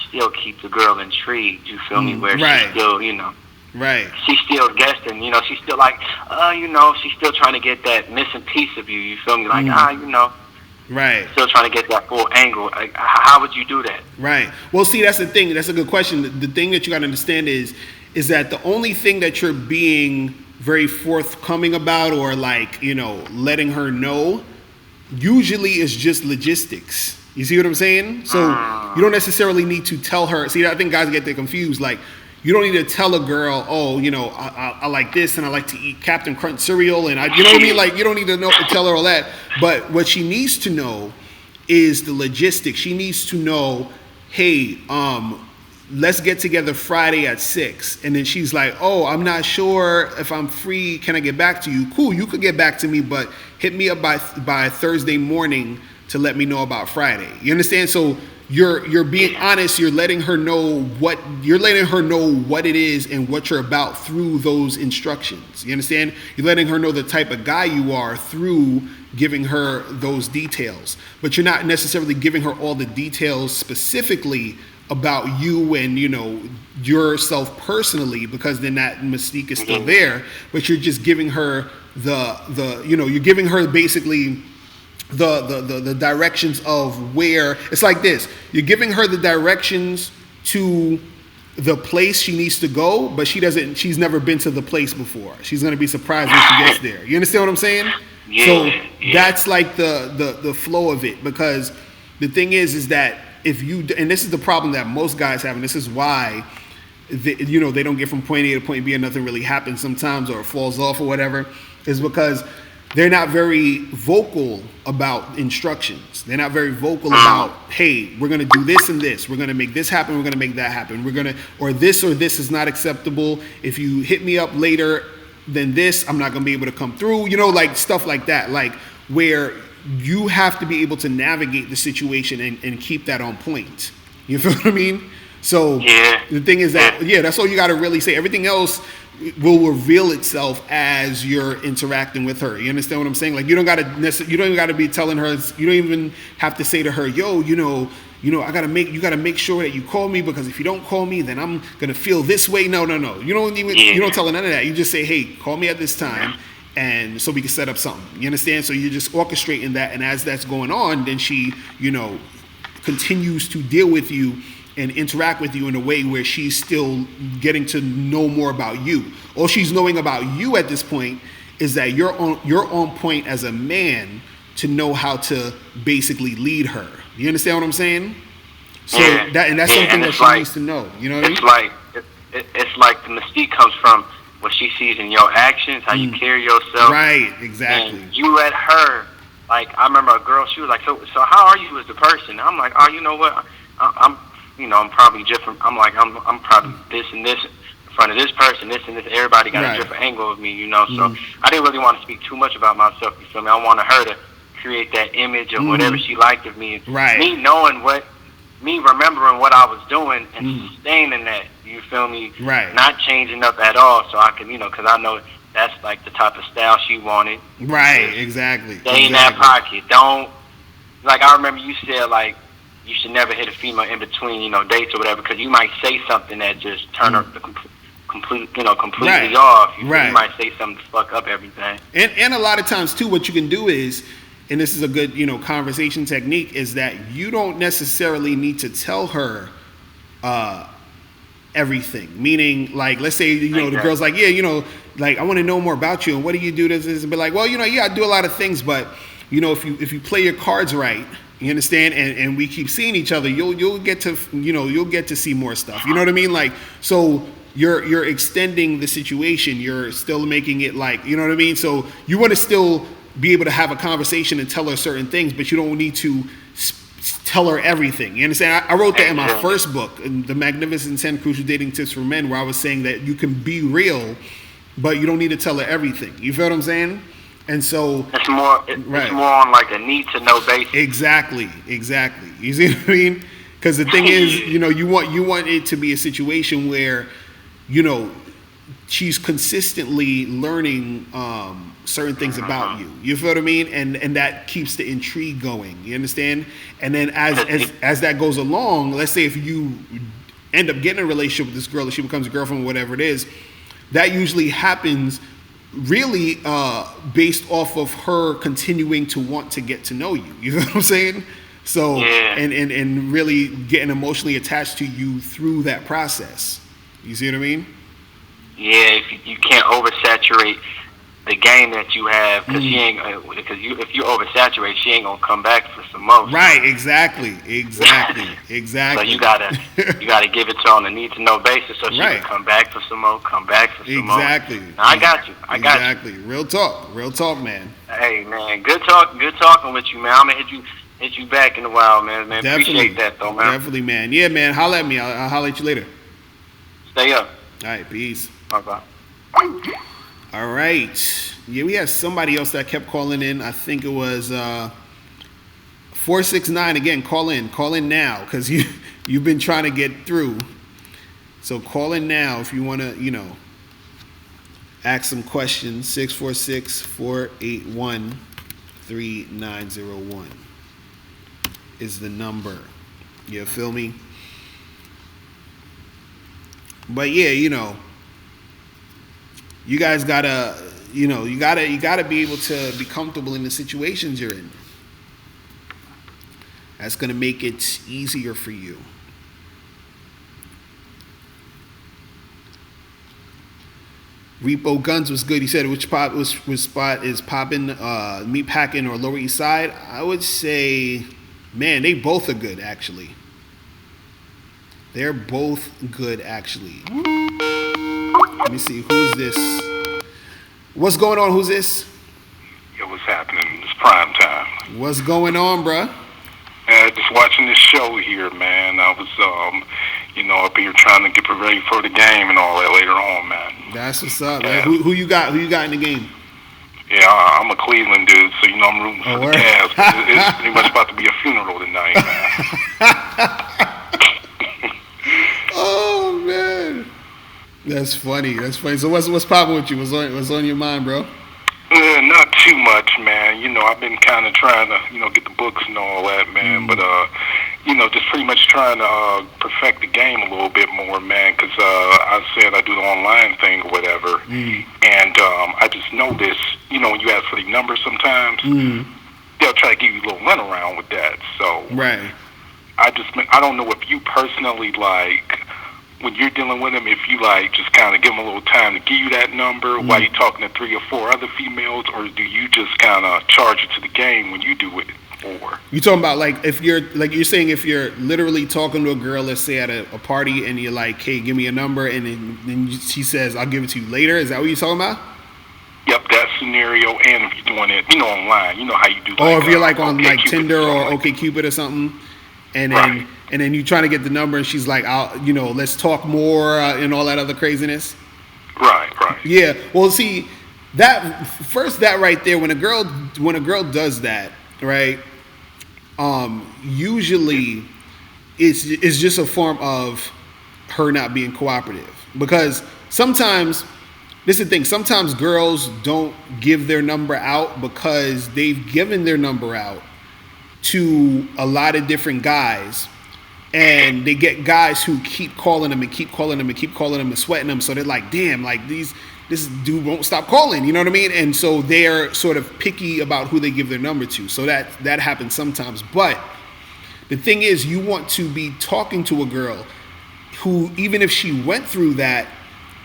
still keep the girl intrigued? You feel me? Where she's still, she's still guessing. She's still like, she's still trying to get that missing piece of you. You feel me? Like, still trying to get that full angle. Like, how would you do that? Right. Well, see, that's the thing. That's a good question. The thing that you got to understand is that the only thing that you're being very forthcoming about, or like, letting her know, usually is just logistics. You see what I'm saying? So you don't necessarily need to tell her. See, I think guys get confused. Like, you don't need to tell a girl, oh, I like this and I like to eat Captain Crunch cereal, and you know what I mean? Like, you don't need to tell her all that. But what she needs to know is the logistics. She needs to know, hey, let's get together Friday at 6. And then she's like, oh, I'm not sure if I'm free. Can I get back to you? Cool, you could get back to me, but hit me up by Thursday morning to let me know about Friday. You understand? So you're being honest. You're letting her know what it is and what you're about through those instructions. You understand? You're letting her know the type of guy you are through giving her those details. But you're not necessarily giving her all the details specifically about you and yourself personally, because then that mystique is still there. But you're just giving her you're giving her basically the directions of where. It's like this: you're giving her the directions to the place she needs to go, but she's never been to the place before. She's going to be surprised when she gets there. You understand what I'm saying? That's like the flow of it, because the thing is that if you, and this is the problem that most guys have, and this is why they don't get from point A to point B and nothing really happens sometimes, or it falls off or whatever, is because they're not very vocal about instructions. They're not very vocal about, hey, we're going to do this and this. We're going to make this happen. We're going to make that happen. Or this is not acceptable. If you hit me up later than this, I'm not going to be able to come through. Like stuff like that. Like, where you have to be able to navigate the situation and keep that on point. You feel what I mean? So the thing is that, that's all you got to really say. Everything else will reveal itself as you're interacting with her. You understand what I'm saying? Like, you don't even got to be telling her. You don't even have to say to her, yo, you got to make sure that you call me, because if you don't call me, then I'm gonna feel this way. No. You don't tell her none of that. You just say, hey, call me at this time, and so we can set up something. You understand? So you're just orchestrating that, and as that's going on, then she, continues to deal with you and interact with you in a way where she's still getting to know more about you. All she's knowing about you at this point is that you're on point as a man to know how to basically lead her. You understand what I'm saying? So that's something that she needs to know. You know what I mean? It's like the mystique comes from what she sees in your actions, how you carry yourself. Right, exactly. And you let her, like, I remember a girl, she was like, so how are you as a person? I'm like, oh, you know what? I'm probably different. I'm like, I'm probably this and this in front of this person, this and this. Everybody got a different angle of me, you know. So I didn't really want to speak too much about myself, you feel me? I wanted her to create that image of whatever she liked of me. Right. Me remembering what I was doing and sustaining that, you feel me? Right. Not changing up at all, so I can, because I know that's like the type of style she wanted. Right, exactly. Stay in that pocket. Don't, like I remember you said, like, you should never hit a female in between, dates or whatever, because you might say something that just turn her completely off. You might say something to fuck up everything. And a lot of times, too, what you can do is, and this is a good, conversation technique, is that you don't necessarily need to tell her everything. Meaning, like, let's say, the girl's like, like, I want to know more about you, and what do you do? This and be like, well, I do a lot of things, but, if you play your cards right, you understand, and we keep seeing each other, you'll get to see more stuff. You know what I mean? Like, so you're extending the situation. You're still making it like, you know what I mean? So you want to still be able to have a conversation and tell her certain things, but you don't need to tell her everything. You understand? I wrote that in my first book, in The Magnificent 10 Crucial Dating Tips for Men, where I was saying that you can be real, but you don't need to tell her everything. You feel what I'm saying? And so it's more on like a need to know basis. Exactly. You see what I mean? Because the thing is, you want it to be a situation where, she's consistently learning certain things about you. You feel what I mean? And that keeps the intrigue going. You understand? And then as that goes along, let's say if you end up getting a relationship with this girl, or she becomes a girlfriend, or whatever it is, that usually happens really based off of her continuing to want to get to know you. You know what I'm saying? So and really getting emotionally attached to you through that process. You see what I mean? Yeah, if you can't oversaturate the game that you have, because if you oversaturate, she ain't gonna come back for some more. Right, exactly. So you gotta give it to her on a need to know basis, so she can come back for some more, more. Exactly. Now, I got you. Real talk, man. Hey, man, good talking with you, man. I'm gonna hit you back in a while, man. Definitely. Appreciate that, though, man. Definitely, man. Yeah, man. Holla at me. I'll holla at you later. Stay up. All right, peace. Bye-bye. All right. Yeah, we had somebody else that kept calling in. I think it was 469. Again, call in now, because you've been trying to get through. So call in now if you want to, ask some questions. 646-481-3901 is the number. You feel me? But yeah, you guys gotta, you gotta be able to be comfortable in the situations you're in. That's gonna make it easier for you. Repo Guns was good. He said, which spot is popping, meat packing or Lower East Side? I would say, man, they both are good, actually. They're both good, actually. Let me see, who's this? What's going on? Who's this? Yo, what's happening? It's prime time. What's going on, bruh? Just watching this show here, man. I was, up here trying to get ready for the game and all that later on, man. That's what's up, man. Who you got? Who you got in the game? Yeah, I'm a Cleveland dude, so I'm rooting for the Cavs. It's pretty much about to be a funeral tonight, man. Oh man, that's funny. So what's popping with you? What's on your mind, bro? Not too much, man. I've been kind of trying to, get the books and all that, man. But, just pretty much trying to perfect the game a little bit more, man. Because I said I do the online thing or whatever. And I just noticed, when you ask for the numbers sometimes, they'll try to give you a little runaround with that. So, right. I don't know if you personally like when you're dealing with them, if you like just kind of give them a little time to give you that number while you're talking to 3 or 4 other females, or do you just kind of charge it to the game when you do it? Or You talking about like if you're like you're saying if you're literally talking to a girl, let's say at a party, and you're like, hey, give me a number, and then she says, I'll give it to you later. Is that what you're talking about? yep, that scenario. And if you're doing it, online, you know how you do. Like, Or if you're like on like OkCupid Tinder or something like OkCupid or something, and Right. then you trying to get the number, and she's like, let's talk more and all that other craziness. Right, right. Yeah. Well, see, that right there, when a girl does that, right? Usually, it's just a form of her not being cooperative, because sometimes this is the thing. Sometimes girls don't give their number out because they've given their number out to a lot of different guys, and they get guys who keep calling them and keep calling them and keep calling them and sweating them. So they're like, damn, like this dude won't stop calling. You know what I mean? And so they're sort of picky about who they give their number to. So that happens sometimes. But the thing is, you want to be talking to a girl who, even if she went through that,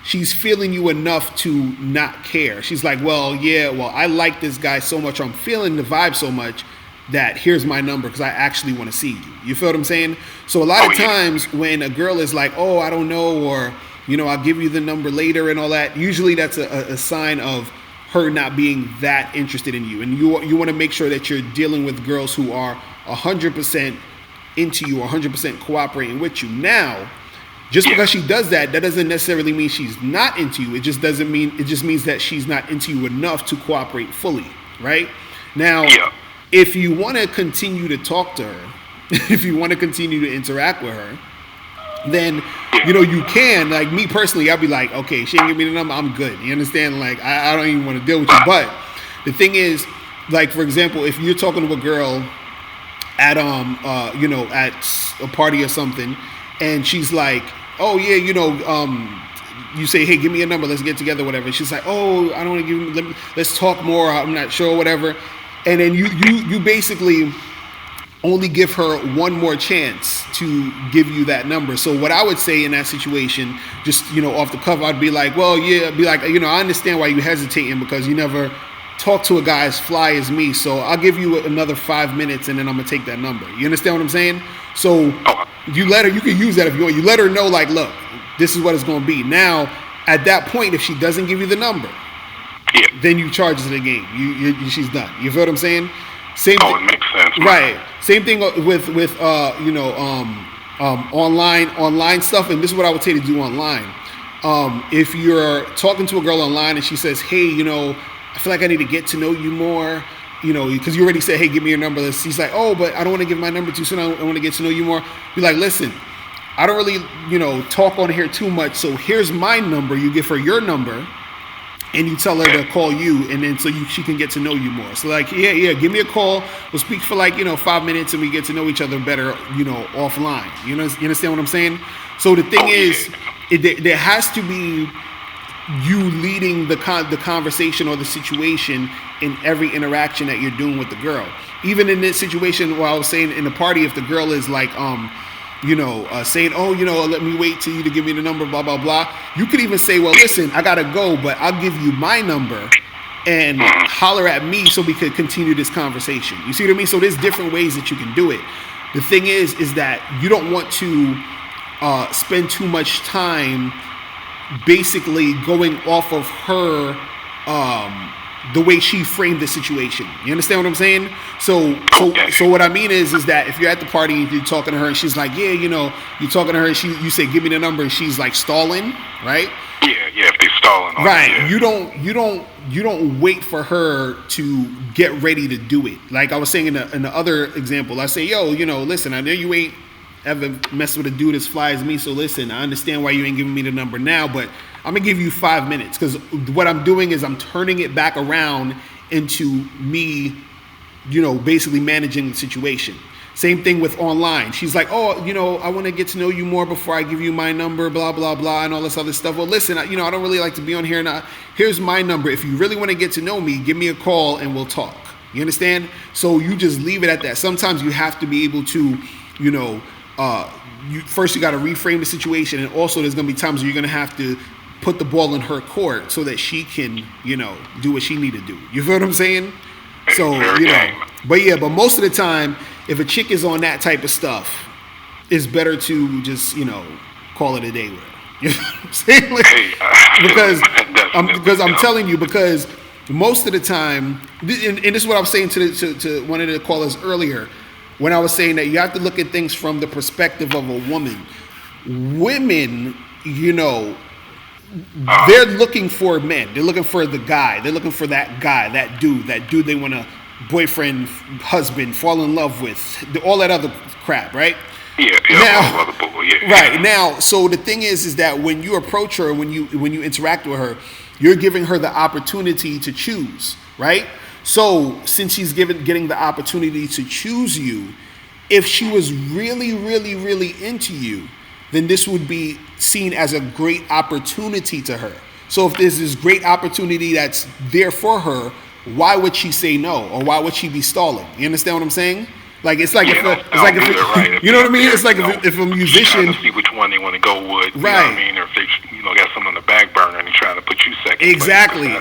she's feeling you enough to not care. She's like, well, I like this guy so much, or I'm feeling the vibe so much that here's my number because I actually want to see you. You feel what I'm saying? So a lot of times when a girl is like, oh, I don't know, or, I'll give you the number later and all that, usually that's a sign of her not being that interested in you. And you want to make sure that you're dealing with girls who are 100% into you, 100% cooperating with you. Now, just because she does that doesn't necessarily mean she's not into you. It just means that she's not into you enough to cooperate fully, right? Now, if you want to continue to talk to her, if you want to continue to interact with her, then, you can. Like me personally, I'll be like, okay, she ain't give me the number, I'm good. You understand? Like, I don't even want to deal with you. But the thing is, like, for example, if you're talking to a girl at, at a party or something, and she's like, oh, yeah, you say, hey, give me a number, let's get together, whatever. She's like, oh, I don't want to give you, let's talk more, I'm not sure, whatever. And then you basically only give her one more chance to give you that number. So what I would say in that situation, just, off the cuff, I'd be like, well, yeah, I understand why you hesitating, because you never talk to a guy as fly as me. So I'll give you another 5 minutes, and then I'm going to take that number. You understand what I'm saying? So you can use that if you want. You let her know, like, look, this is what it's going to be. Now, at that point, if she doesn't give you the number, then you charge her the game. She's done. You feel what I'm saying? It makes sense. Right. Same thing with online stuff. And this is what I would say to do online. If you're talking to a girl online and she says, hey, I feel like I need to get to know you more, because you already said, hey, give me your number. She's like, oh, but I don't want to give my number too soon. I want to get to know you more. Be like, listen, I don't really, talk on here too much. So here's my number. You give her your number, and you tell her to call you, and then she can get to know you more. So like, give me a call. We'll speak for 5 minutes, and we get to know each other better, offline. You understand what I'm saying? So the thing is, there has to be you leading the conversation or the situation in every interaction that you're doing with the girl. Even in this situation, where I was saying in the party, if the girl is like, saying, oh, let me wait till you to give me the number, blah, blah, blah. You could even say, well, listen, I got to go, but I'll give you my number and holler at me so we could continue this conversation. You see what I mean? So there's different ways that you can do it. The thing is that you don't want to spend too much time basically going off of her, the way she framed the situation. You understand what I'm saying? So what I mean is that if you're at the party and you're talking to her and she's like, yeah, you're talking to her and you say, give me the number, and she's like stalling, right? Yeah, if they're stalling. Right. You don't wait for her to get ready to do it. Like I was saying in the other example, I say, yo, listen, I know you ain't ever messed with a dude as fly as me, so listen, I understand why you ain't giving me the number now, but I'm gonna give you 5 minutes, because what I'm doing is I'm turning it back around into me, basically managing the situation. Same thing with online. She's like, oh, I want to get to know you more before I give you my number, blah, blah, blah, and all this other stuff. Well, listen, I don't really like to be on here. Now, here's my number. If you really want to get to know me, give me a call and we'll talk. You understand? So you just leave it at that. Sometimes you have to be able to you know, you got to reframe the situation, and also there's going to be times where you're going to have to put the ball in her court so that she can, you know, do what she need to do. You feel what I'm saying? So, you know, but most of the time, if a chick is on that type of stuff, it's better to just, you know, call it a day with her. You know what I'm saying? Like, because I'm telling you, because most of the time, and this is what I was saying to one of the callers earlier, when I was saying that you have to look at things from the perspective of a woman. Women, you know, they're looking for men. They're looking for the guy. They're looking for that guy, that dude they want to boyfriend, husband, fall in love with, all that other crap, right? Yeah. Right now, so the thing is that when you approach her, when you interact with her, you're giving her the opportunity to choose, right? So since she's getting the opportunity to choose you, if she was really, really, really into you, then this would be seen as a great opportunity to her. So if there's this great opportunity that's there for her, why would she say no, or why would she be stalling? You understand what I'm saying? Like you know what I mean? It's like if a musician trying to see which one they want to go with, right? You know what I mean, or if they got something on the back burner and they're trying to put you second. Exactly.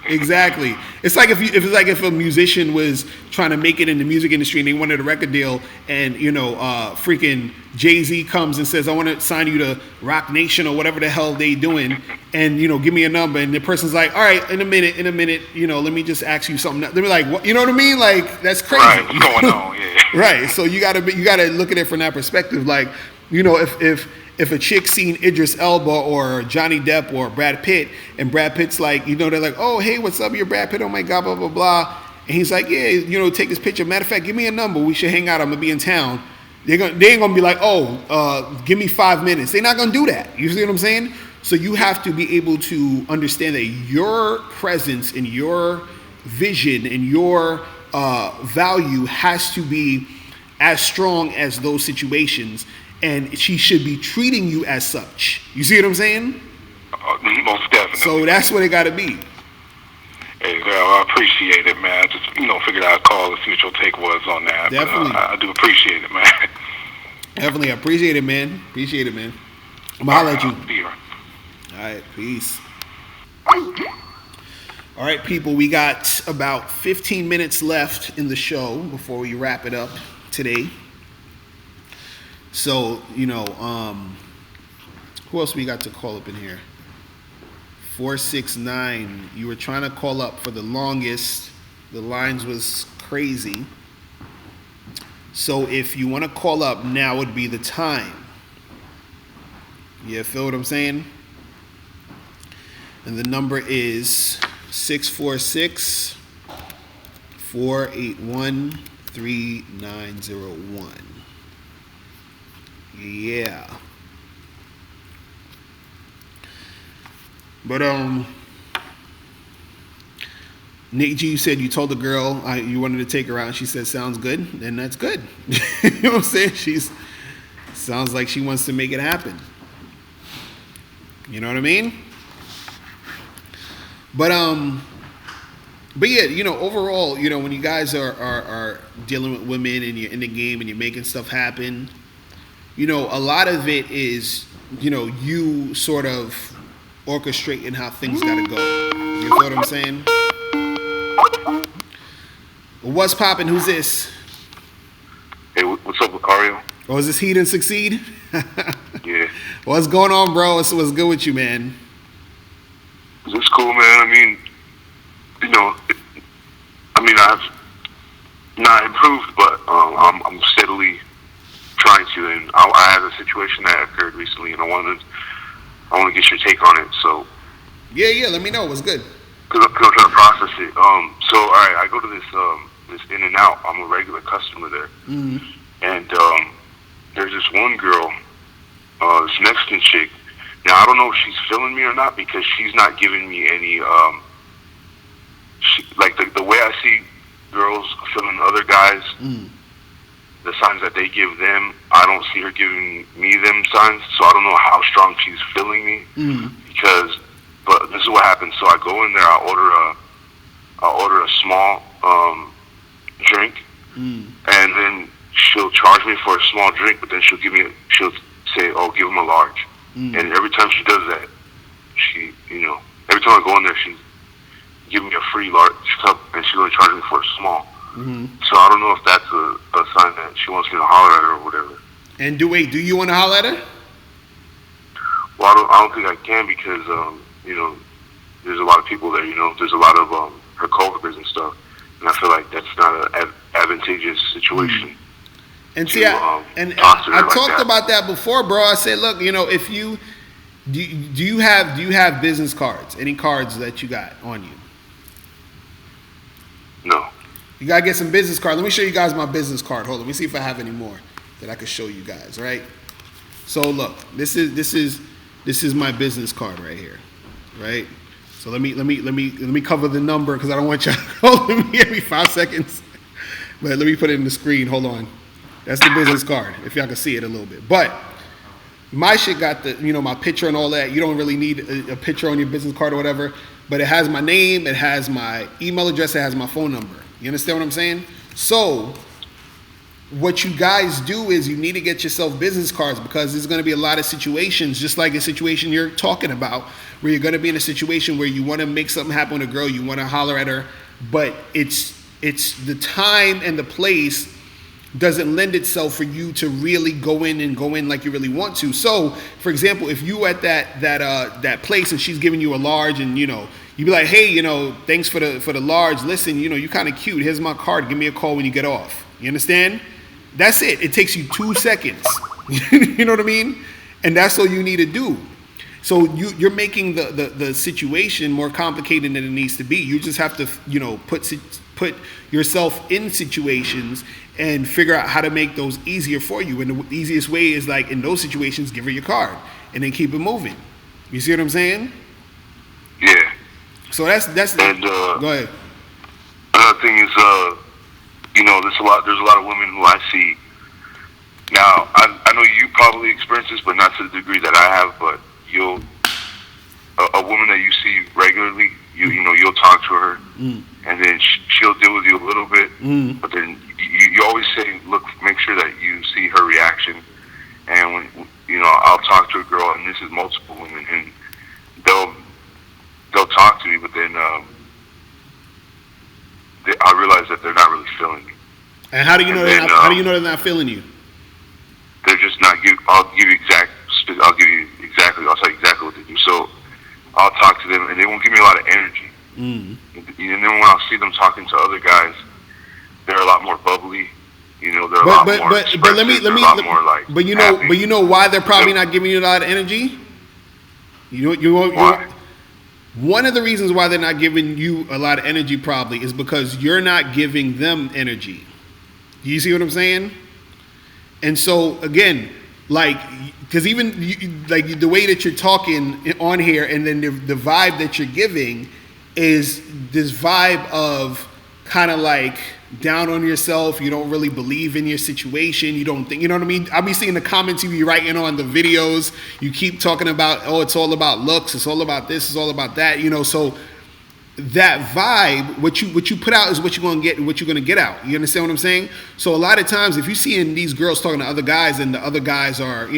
Exactly. It's like if a musician was trying to make it in the music industry and they wanted a record deal, and you know, freaking Jay-Z comes and says, "I want to sign you to Rock Nation or whatever the hell they doing, and you know, give me a number." And the person's like, "All right, in a minute, you know, let me just ask you something." They're like, "What?" You know what I mean? Like that's crazy. Right. What's going on? Yeah. Right. So you gotta look at it from that perspective. Like, you know, if a chick seen Idris Elba or Johnny Depp or Brad Pitt, and Brad Pitt's like, you know, they're like, "Oh, hey, what's up? You're Brad Pitt. Oh my God, blah blah blah." And he's like, "Yeah, you know, take this picture. Matter of fact, give me a number. We should hang out. I'm gonna be in town." They ain't gonna be like, "Oh, give me 5 minutes." They're not gonna do that. You see what I'm saying? So you have to be able to understand that your presence and your vision and your value has to be as strong as those situations, and she should be treating you as such. You see what I'm saying? Most definitely. So that's what it got to be. Hey, well, I appreciate it, man. I just, figured I'd call and see what your take was on that. Definitely. But, I do appreciate it, man. Definitely. I appreciate it, man. Appreciate it, man. I'm going to holler at you. All right. Peace. All right, people. We got about 15 minutes left in the show before we wrap it up today. So, who else we got to call up in here? 469. You were trying to call up for the longest. The lines was crazy. So if you want to call up, now would be the time. You feel what I'm saying? And the number is 646 481 3901. Yeah. But Nick G, you said you told the girl you wanted to take her out, and she said sounds good, and that's good. You know what I'm saying? Sounds like she wants to make it happen. You know what I mean? But yeah, overall, when you guys are dealing with women and you're in the game and you're making stuff happen, a lot of it is, you sort of orchestrating how things gotta go. You feel what I'm saying? What's poppin'? Who's this? Hey, what's up, Locario? Oh, is this Heat and Succeed? Yeah. What's going on, bro? What's good with you, man? It's cool, man. I mean, I've not improved, but I'm steadily trying to. And I had a situation that occurred recently, and I want to get your take on it. So. Yeah. Let me know. What's good? Because I'm trying to process it. So, all right, I go to this In-N-Out. I'm a regular customer there. Mm-hmm. And there's this one girl, this Mexican chick. Now, I don't know if she's feeling me or not because she's not giving me any, the way I see girls feeling other guys, the signs that they give them, I don't see her giving me them signs. So I don't know how strong she's feeling me but this is what happens. So I go in there, I order a small drink, and then she'll charge me for a small drink, but then she'll say, "Oh, give him a large." And every time she does that, she, every time I go in there, she give me a free large cup, and she's only charging me for a small. So I don't know if that's a sign that she wants me to holler at her or whatever. And do you want to holler at her? Well, I don't think I can because there's a lot of people there. There's a lot of her coworkers and stuff, and I feel like that's not an advantageous situation. And see, I talked about that before, bro. I said, look, if you do you have business cards? Any cards that you got on you? No. You gotta get some business cards. Let me show you guys my business card. Hold on, let me see if I have any more that I could show you guys. Right. So look, this is my business card right here. Right. So let me cover the number because I don't want y'all holding me every 5 seconds. But let me put it in the screen. Hold on. That's the business card. If y'all can see it a little bit. But my shit got the my picture and all that. You don't really need a picture on your business card or whatever. But it has my name. It has my email address. It has my phone number. You understand what I'm saying? So what you guys do is you need to get yourself business cards because there's going to be a lot of situations, just like a situation you're talking about, where you're going to be in a situation where you want to make something happen with a girl, you want to holler at her, but it's the time and the place doesn't lend itself for you to really go in like you really want to. So, for example, if you at that place and she's giving you a large and you be like, hey, thanks for the large. Listen, you kind of cute. Here's my card. Give me a call when you get off. You understand? That's it. It takes you 2 seconds. You know what I mean? And that's all you need to do. So you're making the situation more complicated than it needs to be. You just have to, put yourself in situations and figure out how to make those easier for you. And the easiest way is like in those situations, give her your card and then keep it moving. You see what I'm saying? Yeah. So that's and, go ahead. Another thing is, there's a lot of women who I see. Now, I know you probably experience this, but not to the degree that I have, but a woman that you see regularly, you'll talk to her, and then she'll deal with you a little bit, but then you always say, look, make sure that you see her reaction, and when, I'll talk to a girl, and this is multiple women, and they'll talk to me, but then I realize that they're not really feeling me. And how do you know they're not feeling you? They're just not. I'll tell you exactly what they do. So I'll talk to them, and they won't give me a lot of energy. And then when I'll see them talking to other guys, they're a lot more bubbly. They're a lot more expressive. But you know why they're probably not giving you a lot of energy? Why? One of the reasons why they're not giving you a lot of energy probably is because you're not giving them energy. Do you see what I'm saying? And so again, because even the way that you're talking on here, and then the vibe that you're giving is this vibe of kind of like down on yourself. You don't really believe in your situation. You don't think, you know what I mean? I'll be seeing the comments you be writing on the videos. You keep talking about, it's all about looks. It's all about this. It's all about that. So that vibe, what you put out is what you're going to get, what you're going to get out. You understand what I'm saying? So a lot of times, if you're seeing these girls talking to other guys, and the other guys are,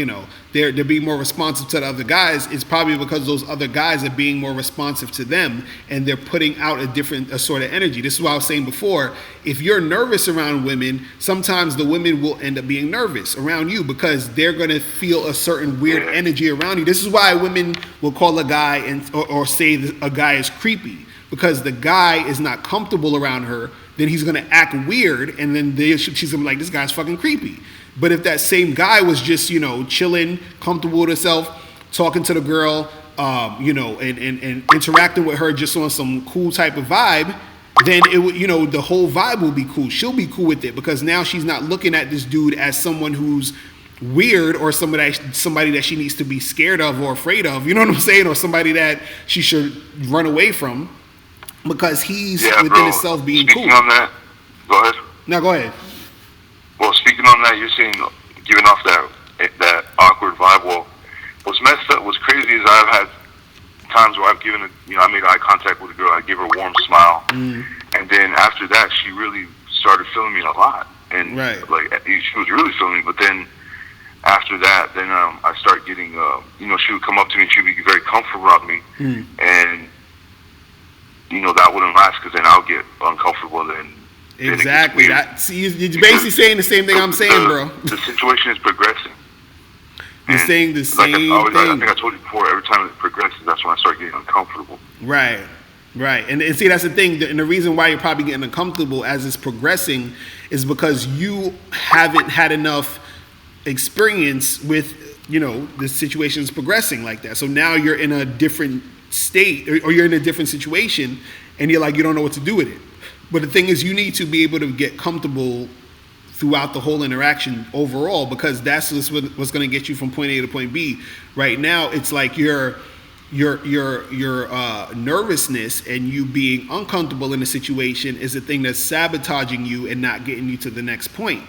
they're being more responsive to the other guys, it's probably because those other guys are being more responsive to them, and they're putting out a sort of energy. This is what I was saying before. If you're nervous around women, sometimes the women will end up being nervous around you because they're going to feel a certain weird energy around you. This is why women will call a guy or say a guy is creepy. Because the guy is not comfortable around her, then he's going to act weird, and then she's going to be like, this guy's fucking creepy. But if that same guy was just, chilling, comfortable with herself, talking to the girl, and interacting with her just on some cool type of vibe, then it would, the whole vibe will be cool. She'll be cool with it because now she's not looking at this dude as someone who's weird or somebody that she needs to be scared of or afraid of. You know what I'm saying? Or somebody that she should run away from. Because he's within himself being cool. Speaking on that, go ahead. No, go ahead. Well, speaking on that, you're saying giving off that awkward vibe. Well, what's messed up, what's crazy is I've had times where I've given I made eye contact with a girl. I give her a warm smile, and then after that, she really started feeling me a lot, and Right. like she was really feeling me. But then after that, then I start getting, she would come up to me and she'd be very comfortable around me, and that wouldn't last because then I'll get uncomfortable and. Exactly. You're basically saying the same thing I'm saying, bro. The situation is progressing. You're saying the same thing. I think I told you before, every time it progresses, that's when I start getting uncomfortable. Right. And see, that's the thing. And the reason why you're probably getting uncomfortable as it's progressing is because you haven't had enough experience with, the situation's progressing like that. So now you're in a different state or you're in a different situation and you're like, you don't know what to do with it. But the thing is, you need to be able to get comfortable throughout the whole interaction overall, because that's what's going to get you from point A to point B. Right now, it's like your nervousness and you being uncomfortable in a situation is the thing that's sabotaging you and not getting you to the next point.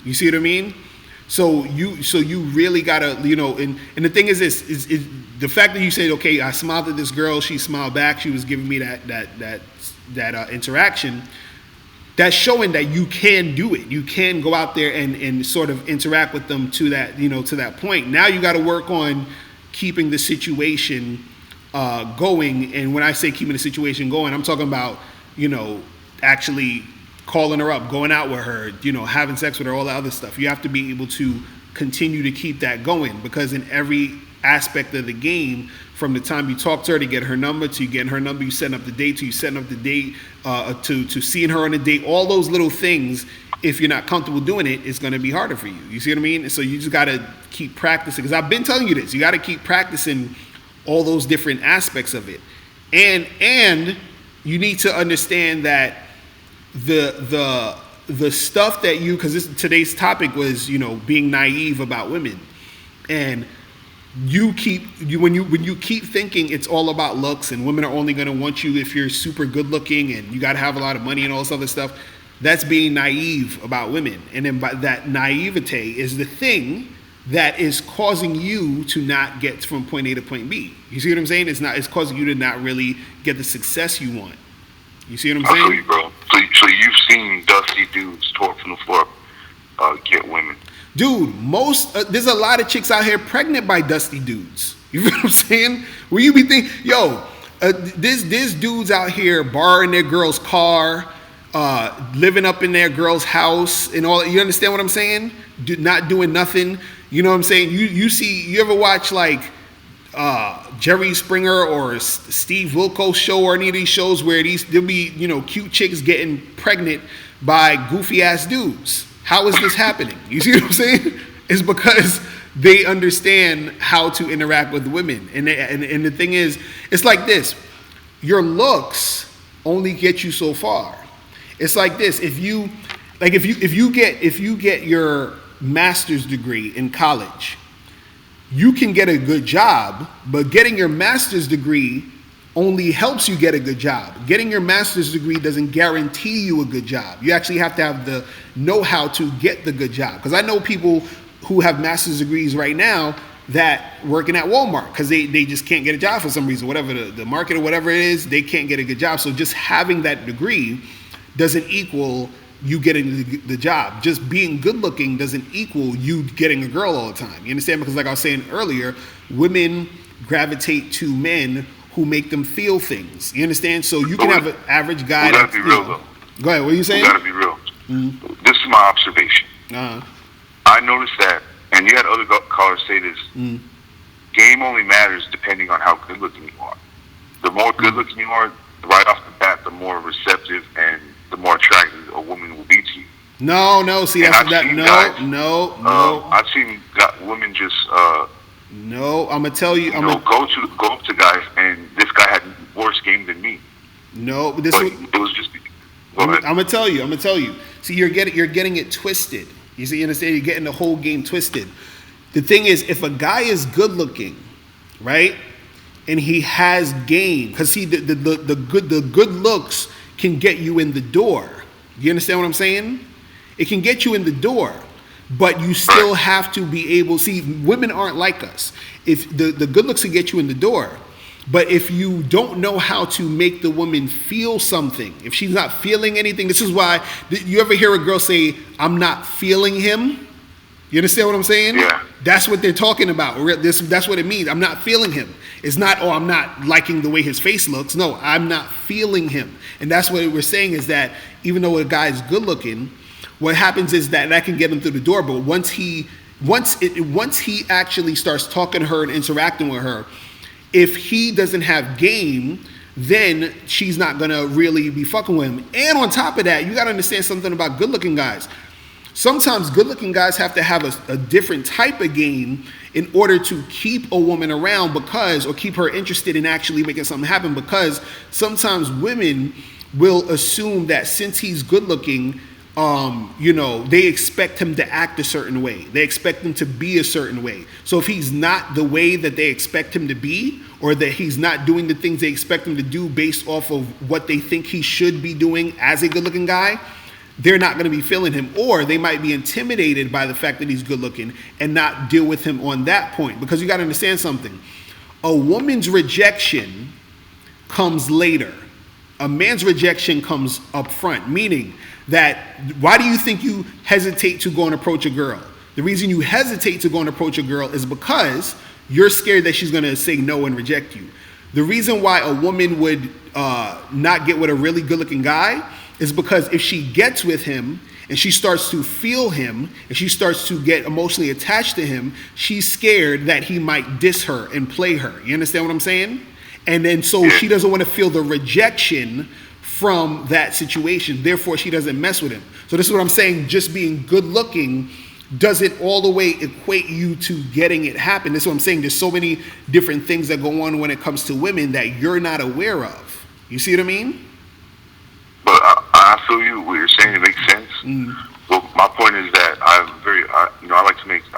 You see what I mean? So you really gotta, and the thing is this is the fact that you said, okay, I smiled at this girl, she smiled back, she was giving me that interaction. That's showing that you can do it. You can go out there and sort of interact with them to that, to that point. Now you got to work on keeping the situation going. And when I say keeping the situation going, I'm talking about, actually calling her up, going out with her, having sex with her, all that other stuff. You have to be able to continue to keep that going, because in every aspect of the game, from the time you talk to her to get her number, to you getting her number, you setting up the date, to you setting up the date, to seeing her on a date, all those little things, if you're not comfortable doing it, it's going to be harder for you. You see what I mean? So you just got to keep practicing, because I've been telling you this. You got to keep practicing all those different aspects of it. And you need to understand that the stuff that because today's topic was, being naive about women. And when you keep thinking it's all about looks and women are only going to want you if you're super good looking and you got to have a lot of money and all this other stuff, that's being naive about women. And then by that naivete is the thing that is causing you to not get from point A to point B. You see what I'm saying? It's causing you to not really get the success you want. You see what I'm saying? I feel you, bro. So you've seen dusty dudes talk from the floor get women. Dude, there's a lot of chicks out here pregnant by dusty dudes. You know what I'm saying? Where you be thinking, there's dudes out here borrowing their girl's car, living up in their girl's house and all. You understand what I'm saying? Not doing nothing. You know what I'm saying? You ever watch like Jerry Springer or Steve Wilkos show or any of these shows where there'll be, cute chicks getting pregnant by goofy ass dudes? How is this happening? You see what I'm saying? It's because they understand how to interact with women. And the thing is, it's like this. Your looks only get you so far. It's like this. If you get your master's degree in college, you can get a good job, but getting your master's degree only helps you get a good job. Getting your master's degree doesn't guarantee you a good job. You actually have to have the know-how to get the good job. Because I know people who have master's degrees right now that working at Walmart because they just can't get a job for some reason, whatever the market or whatever it is, they can't get a good job. So just having that degree doesn't equal you getting the job. Just being good looking doesn't equal you getting a girl all the time. You understand? Because like I was saying earlier, women gravitate to men who make them feel things. You understand? So you can have an average guy. We gotta be real though. Go ahead. What are you saying? We gotta be real. Mm-hmm. This is my observation. I noticed that, and you had other callers say this. Game only matters depending on how good looking you are. The more good looking you are, right off the bat, the more receptive and the more attractive a woman will be to you. No. See, that's that. No. I've seen women just. No, I'm gonna tell you. Go up to guys, and this guy had worse game than me. No, but it was just. I'm gonna tell you. See, you're getting it twisted. You see, you understand? You're getting the whole game twisted. The thing is, if a guy is good looking, right, and he has game, because see, the good looks can get you in the door. You understand what I'm saying? It can get you in the door. But you still have to be able. See, women aren't like us. If the good looks can get you in the door, But if you don't know how to make the woman feel something, if she's not feeling anything, this is why you ever hear a girl say, "I'm not feeling him." You understand what I'm saying? Yeah. That's what they're talking about. That's what it means. I'm not feeling him. It's not, oh, I'm not liking the way his face looks. No, I'm not feeling him. And that's what we're saying, is that even though a guy's good looking, what happens is that can get him through the door. But once he actually starts talking to her and interacting with her, if he doesn't have game, then she's not gonna really be fucking with him. And on top of that, you gotta understand something about good looking guys. Sometimes good-looking guys have to have a different type of game in order to keep a woman around, or keep her interested in actually making something happen, because sometimes women will assume that since he's good-looking, they expect him to act a certain way. They expect him to be a certain way. So if he's not the way that they expect him to be, or that he's not doing the things they expect him to do based off of what they think he should be doing as a good-looking guy, they're not going to be feeling him, or they might be intimidated by the fact that he's good looking and not deal with him on that point. Because you got to understand something. A woman's rejection comes later. A man's rejection comes up front, meaning that, why do you think you hesitate to go and approach a girl? The reason you hesitate to go and approach a girl is because you're scared that she's going to say no and reject you. The reason why a woman would not get with a really good looking guy is because if she gets with him and she starts to feel him and she starts to get emotionally attached to him, she's scared that he might diss her and play her. You understand what I'm saying? And then so she doesn't want to feel the rejection from that situation. Therefore, she doesn't mess with him. So this is what I'm saying. Just being good looking doesn't all the way equate you to getting it happen. This is what I'm saying. There's so many different things that go on when it comes to women that you're not aware of. You see what I mean? But I feel you. What you're saying, it makes sense. Well, my point is that I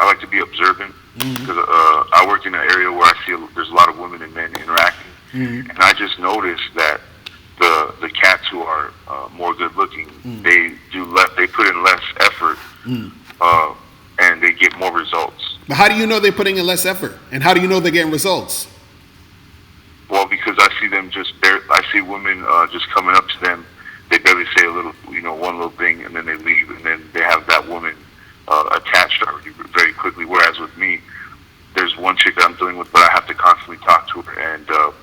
like to be observant, because I work in an area where I see there's a lot of women and men interacting, and I just noticed that the cats who are more good looking, they put in less effort, and they get more results. But how do you know they're putting in less effort, and how do you know they're getting results? Well, because I see women just coming up to them. They barely say one little thing, and then they leave, and then they have that woman attached to her very quickly. Whereas with me, there's one chick that I'm dealing with, but I have to constantly talk to her, and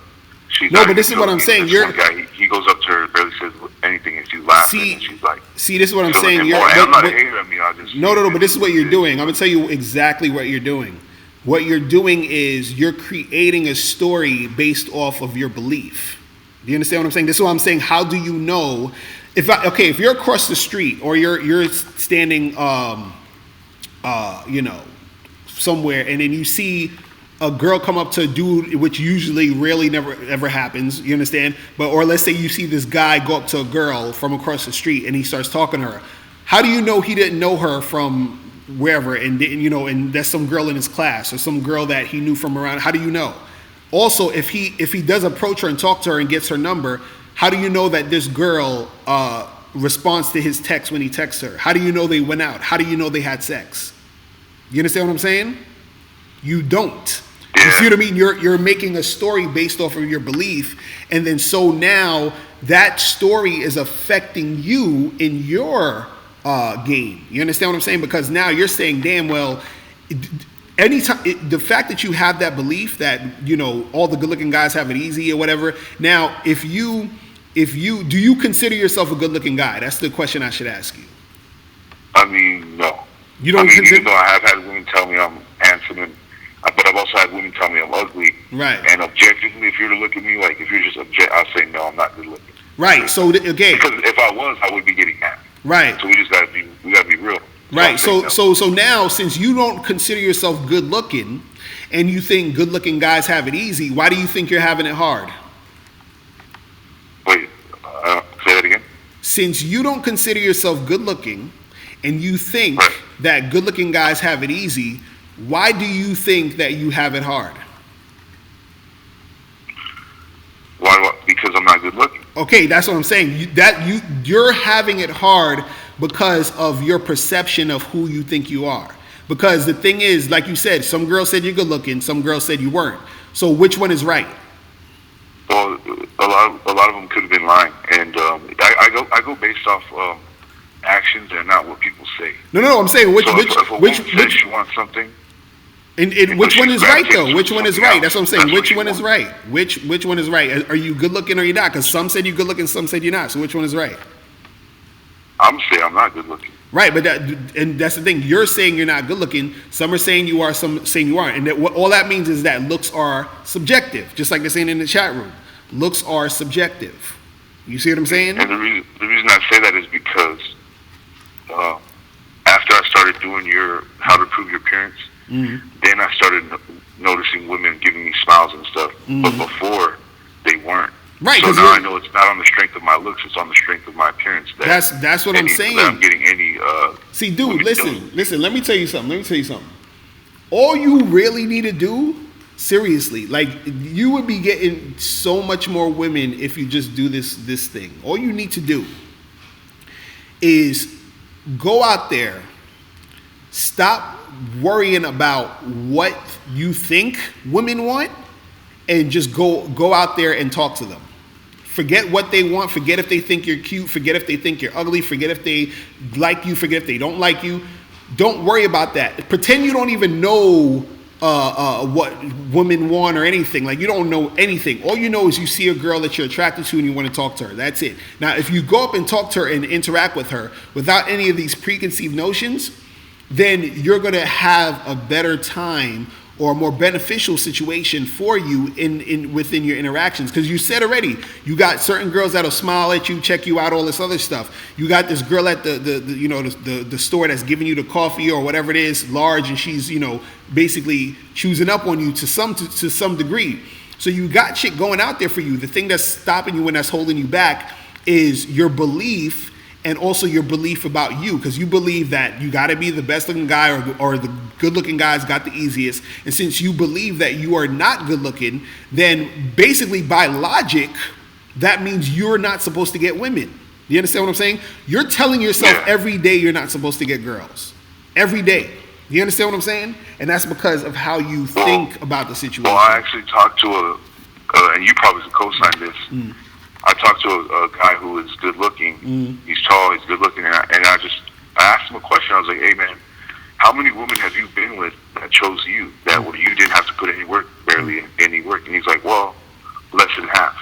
she's no. But this is what I'm saying. One guy, he goes up to her, barely says anything, and she's laughing, and she's like, "See, this is what I'm saying." I'm not a hater. I mean, I just no. But this is what you're doing. I'm gonna tell you exactly what you're doing. What you're doing is you're creating a story based off of your belief. Do you understand what I'm saying? This is what I'm saying. How do you know? If you're across the street, or you're standing, somewhere, and then you see a girl come up to a dude, which usually rarely never ever happens. You understand? Or let's say you see this guy go up to a girl from across the street, and he starts talking to her. How do you know he didn't know her from wherever, and didn't, and that's some girl in his class or some girl that he knew from around? How do you know? Also, if he does approach her and talk to her and gets her number, how do you know that this girl responds to his text when he texts her? How do you know they went out? How do you know they had sex? You understand what I'm saying? You don't. You see what I mean? You're making a story based off of your belief, and then so now that story is affecting you in your game. You understand what I'm saying? Because now you're saying, damn well, anytime the fact that you have that belief that all the good-looking guys have it easy or whatever. Now, if you do you consider yourself a good-looking guy? That's the question I should ask you. I mean, no. You don't even though I have had women tell me I'm handsome, but I've also had women tell me I'm ugly. Right. And objectively, if you were to look at me, like if you're just I'll say no, I'm not good-looking. Right. So again, because if I was, I would be getting that. Right. So we gotta be real. Right. So now, since you don't consider yourself good looking, and you think good looking guys have it easy, why do you think you're having it hard? Wait, say that again. Since you don't consider yourself good looking, and you think that good looking guys have it easy, why do you think that you have it hard? Why? Because I'm not good looking. Okay, that's what I'm saying. You're having it hard because of your perception of who you think you are. Because the thing is, like you said, some girls said you're good looking, some girls said you weren't. So which one is right? Well, a lot of them could have been lying, and I go based off actions and not what people say. No. I'm saying So if a woman says she wants something, and which one is right though? Which one is right? That's what I'm saying. That's Which what one you is want. right? Which one is right? Are you good looking or you're not? Because some said you're good looking, some said you're not. So which one is right? I'm saying I'm not good looking. Right, but that's the thing. You're saying you're not good looking. Some are saying you are. Some saying you aren't. And all that means is that looks are subjective, just like they're saying in the chat room. Looks are subjective. You see what I'm saying? And the reason I say that is because after I started doing your how to improve your appearance, then I started noticing women giving me smiles and stuff. But before, they weren't. Right. So now I know it's not on the strength of my looks; it's on the strength of my appearance. That's what I'm saying. That I'm getting any. See, dude, listen. Let me tell you something. All you really need to do, seriously, like you would be getting so much more women if you just do this thing. All you need to do is go out there, stop worrying about what you think women want, and just go out there and talk to them. Forget what they want. Forget if they think you're cute. Forget if they think you're ugly. Forget if they like you. Forget if they don't like you. Don't worry about that. Pretend you don't even know what women want or anything. Like you don't know anything. All you know is you see a girl that you're attracted to and you want to talk to her. That's it. Now, if you go up and talk to her and interact with her without any of these preconceived notions, then you're going to have a better time or a more beneficial situation for you within your interactions. Because you said already, you got certain girls that'll smile at you, check you out, all this other stuff. You got this girl at the store that's giving you the coffee or whatever it is, large, and she's basically choosing up on you to some degree. So you got shit going out there for you. The thing that's stopping you and that's holding you back is your belief. And also your belief about you, because you believe that you got to be the best looking guy or the good looking guy's got the easiest. And since you believe that you are not good looking, then basically by logic, that means you're not supposed to get women. You understand what I'm saying? You're telling yourself every day you're not supposed to get girls. Every day. You understand what I'm saying? And that's because of how you think about the situation. Well, I actually talked to and you probably could co-sign this. I talked to a guy who is good looking. He's tall, he's good looking, and I asked him a question. I was like, "Hey man, how many women have you been with that chose you, that you didn't have to put any work, barely any work?" And he's like, "Well, less than half."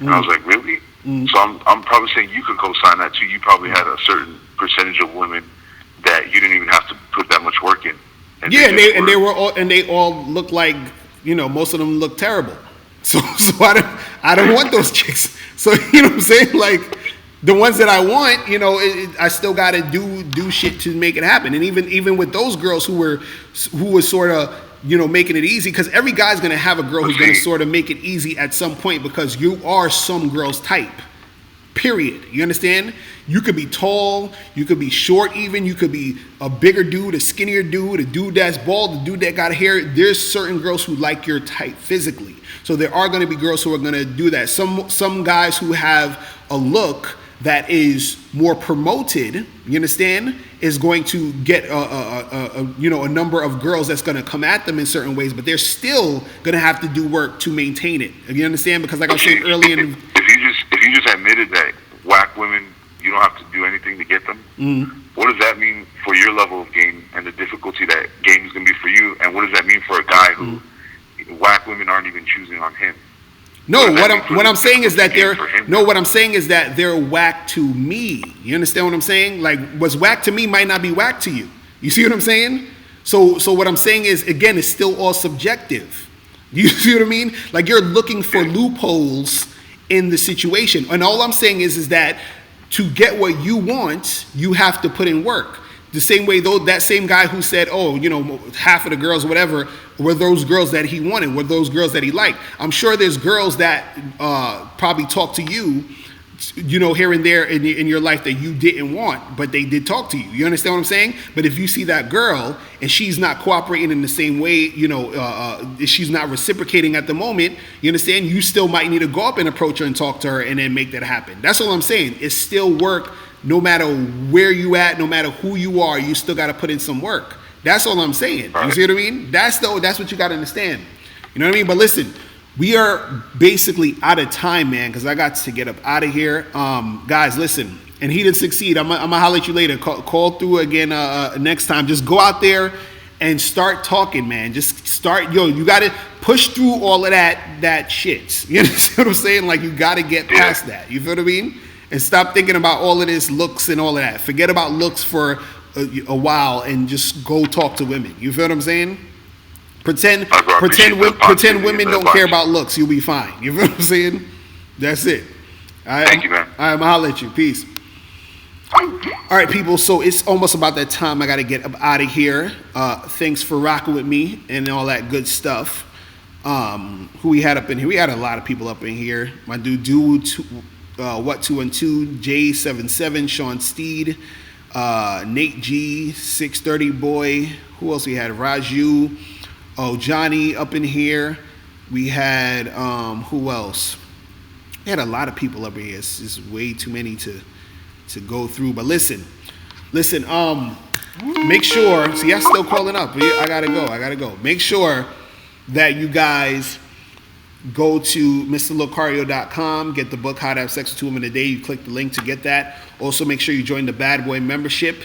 And I was like, "Really?" So I'm probably saying you could co-sign that too. You probably had a certain percentage of women that you didn't even have to put that much work in. And they all look like most of them look terrible. So I don't want those chicks. So you know what I'm saying? Like the ones that I want, I still got to do shit to make it happen. And even with those girls who were sort of making it easy, because every guy's gonna have a girl who's gonna sort of make it easy at some point, because you are some girl's type. Period. You understand? You could be tall, you could be short even, you could be a bigger dude, a skinnier dude, a dude that's bald, a dude that got hair. There's certain girls who like your type physically. So there are going to be girls who are going to do that. Some guys who have a look that is more promoted, you understand, is going to get a number of girls that's going to come at them in certain ways, but they're still going to have to do work to maintain it. You understand? Because like I was saying earlier, if you just admitted that whack women, you don't have to do anything to get them, what does that mean for your level of game and the difficulty that game is going to be for you? And what does that mean for a guy who whack women aren't even choosing on him? No, what I'm saying is that they're whack to me. You understand what I'm saying? Like what's whack to me might not be whack to you. You see what I'm saying? So what I'm saying is, again, it's still all subjective. You see what I mean? Like you're looking for loopholes in the situation. And all I'm saying is that to get what you want, you have to put in work. The same way, though, that same guy who said, half of the girls, whatever, were those girls that he wanted, were those girls that he liked. I'm sure there's girls that probably talk to you, here and there in your life that you didn't want, but they did talk to you. You understand what I'm saying? But if you see that girl and she's not cooperating in the same way, she's not reciprocating at the moment, you understand? You still might need to go up and approach her and talk to her and then make that happen. That's all I'm saying. It's still work. No matter where you at, no matter who you are, you still got to put in some work. That's all I'm saying. You see what I mean? That's what you got to understand. You know what I mean? But listen, we are basically out of time, man, because I got to get up out of here. Guys, listen, and he didn't succeed. I'm gonna holler at you later. Call through again next time. Just go out there and start talking, man. Just start, you got to push through all of that shit. You understand what I'm saying? Like, you got to get past that. You feel what I mean? And stop thinking about all of this looks and all of that. Forget about looks for a while and just go talk to women. You feel what I'm saying? Pretend women don't care about looks. You'll be fine. You feel what I'm saying? That's it. Thank you, man. All right, I'm going to holler at you. Peace. All right, people. So it's almost about that time. I got to get up out of here. Thanks for rocking with me and all that good stuff. Who we had up in here? We had a lot of people up in here. My dude, What 212, J77, Sean Steed, Nate G, 630 Boy. Who else we had? Raju. Oh, Johnny up in here. We had who else? We had a lot of people up in here. It's just way too many to go through. But listen. Make sure. See, I'm still calling up. I gotta go. Make sure that you guys go to MrLocario.com, get the book How to Have Sex with 2 Women a Day. You click the link to get that. Also, make sure you join the Bad Boy membership.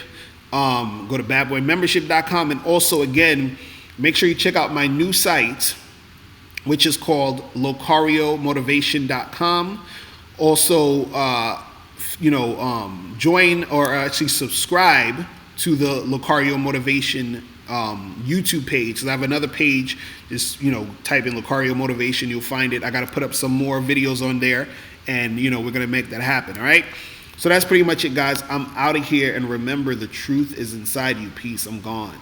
Go to badboymembership.com, and also again, make sure you check out my new site, which is called LocarioMotivation.com. Also, join or actually subscribe to the Locario Motivation YouTube page. So I have another page. Just type in Locario Motivation, you'll find it. I got to put up some more videos on there, and we're gonna make that happen. All right. So that's pretty much it, guys. I'm out of here, and remember, the truth is inside you. Peace. I'm gone.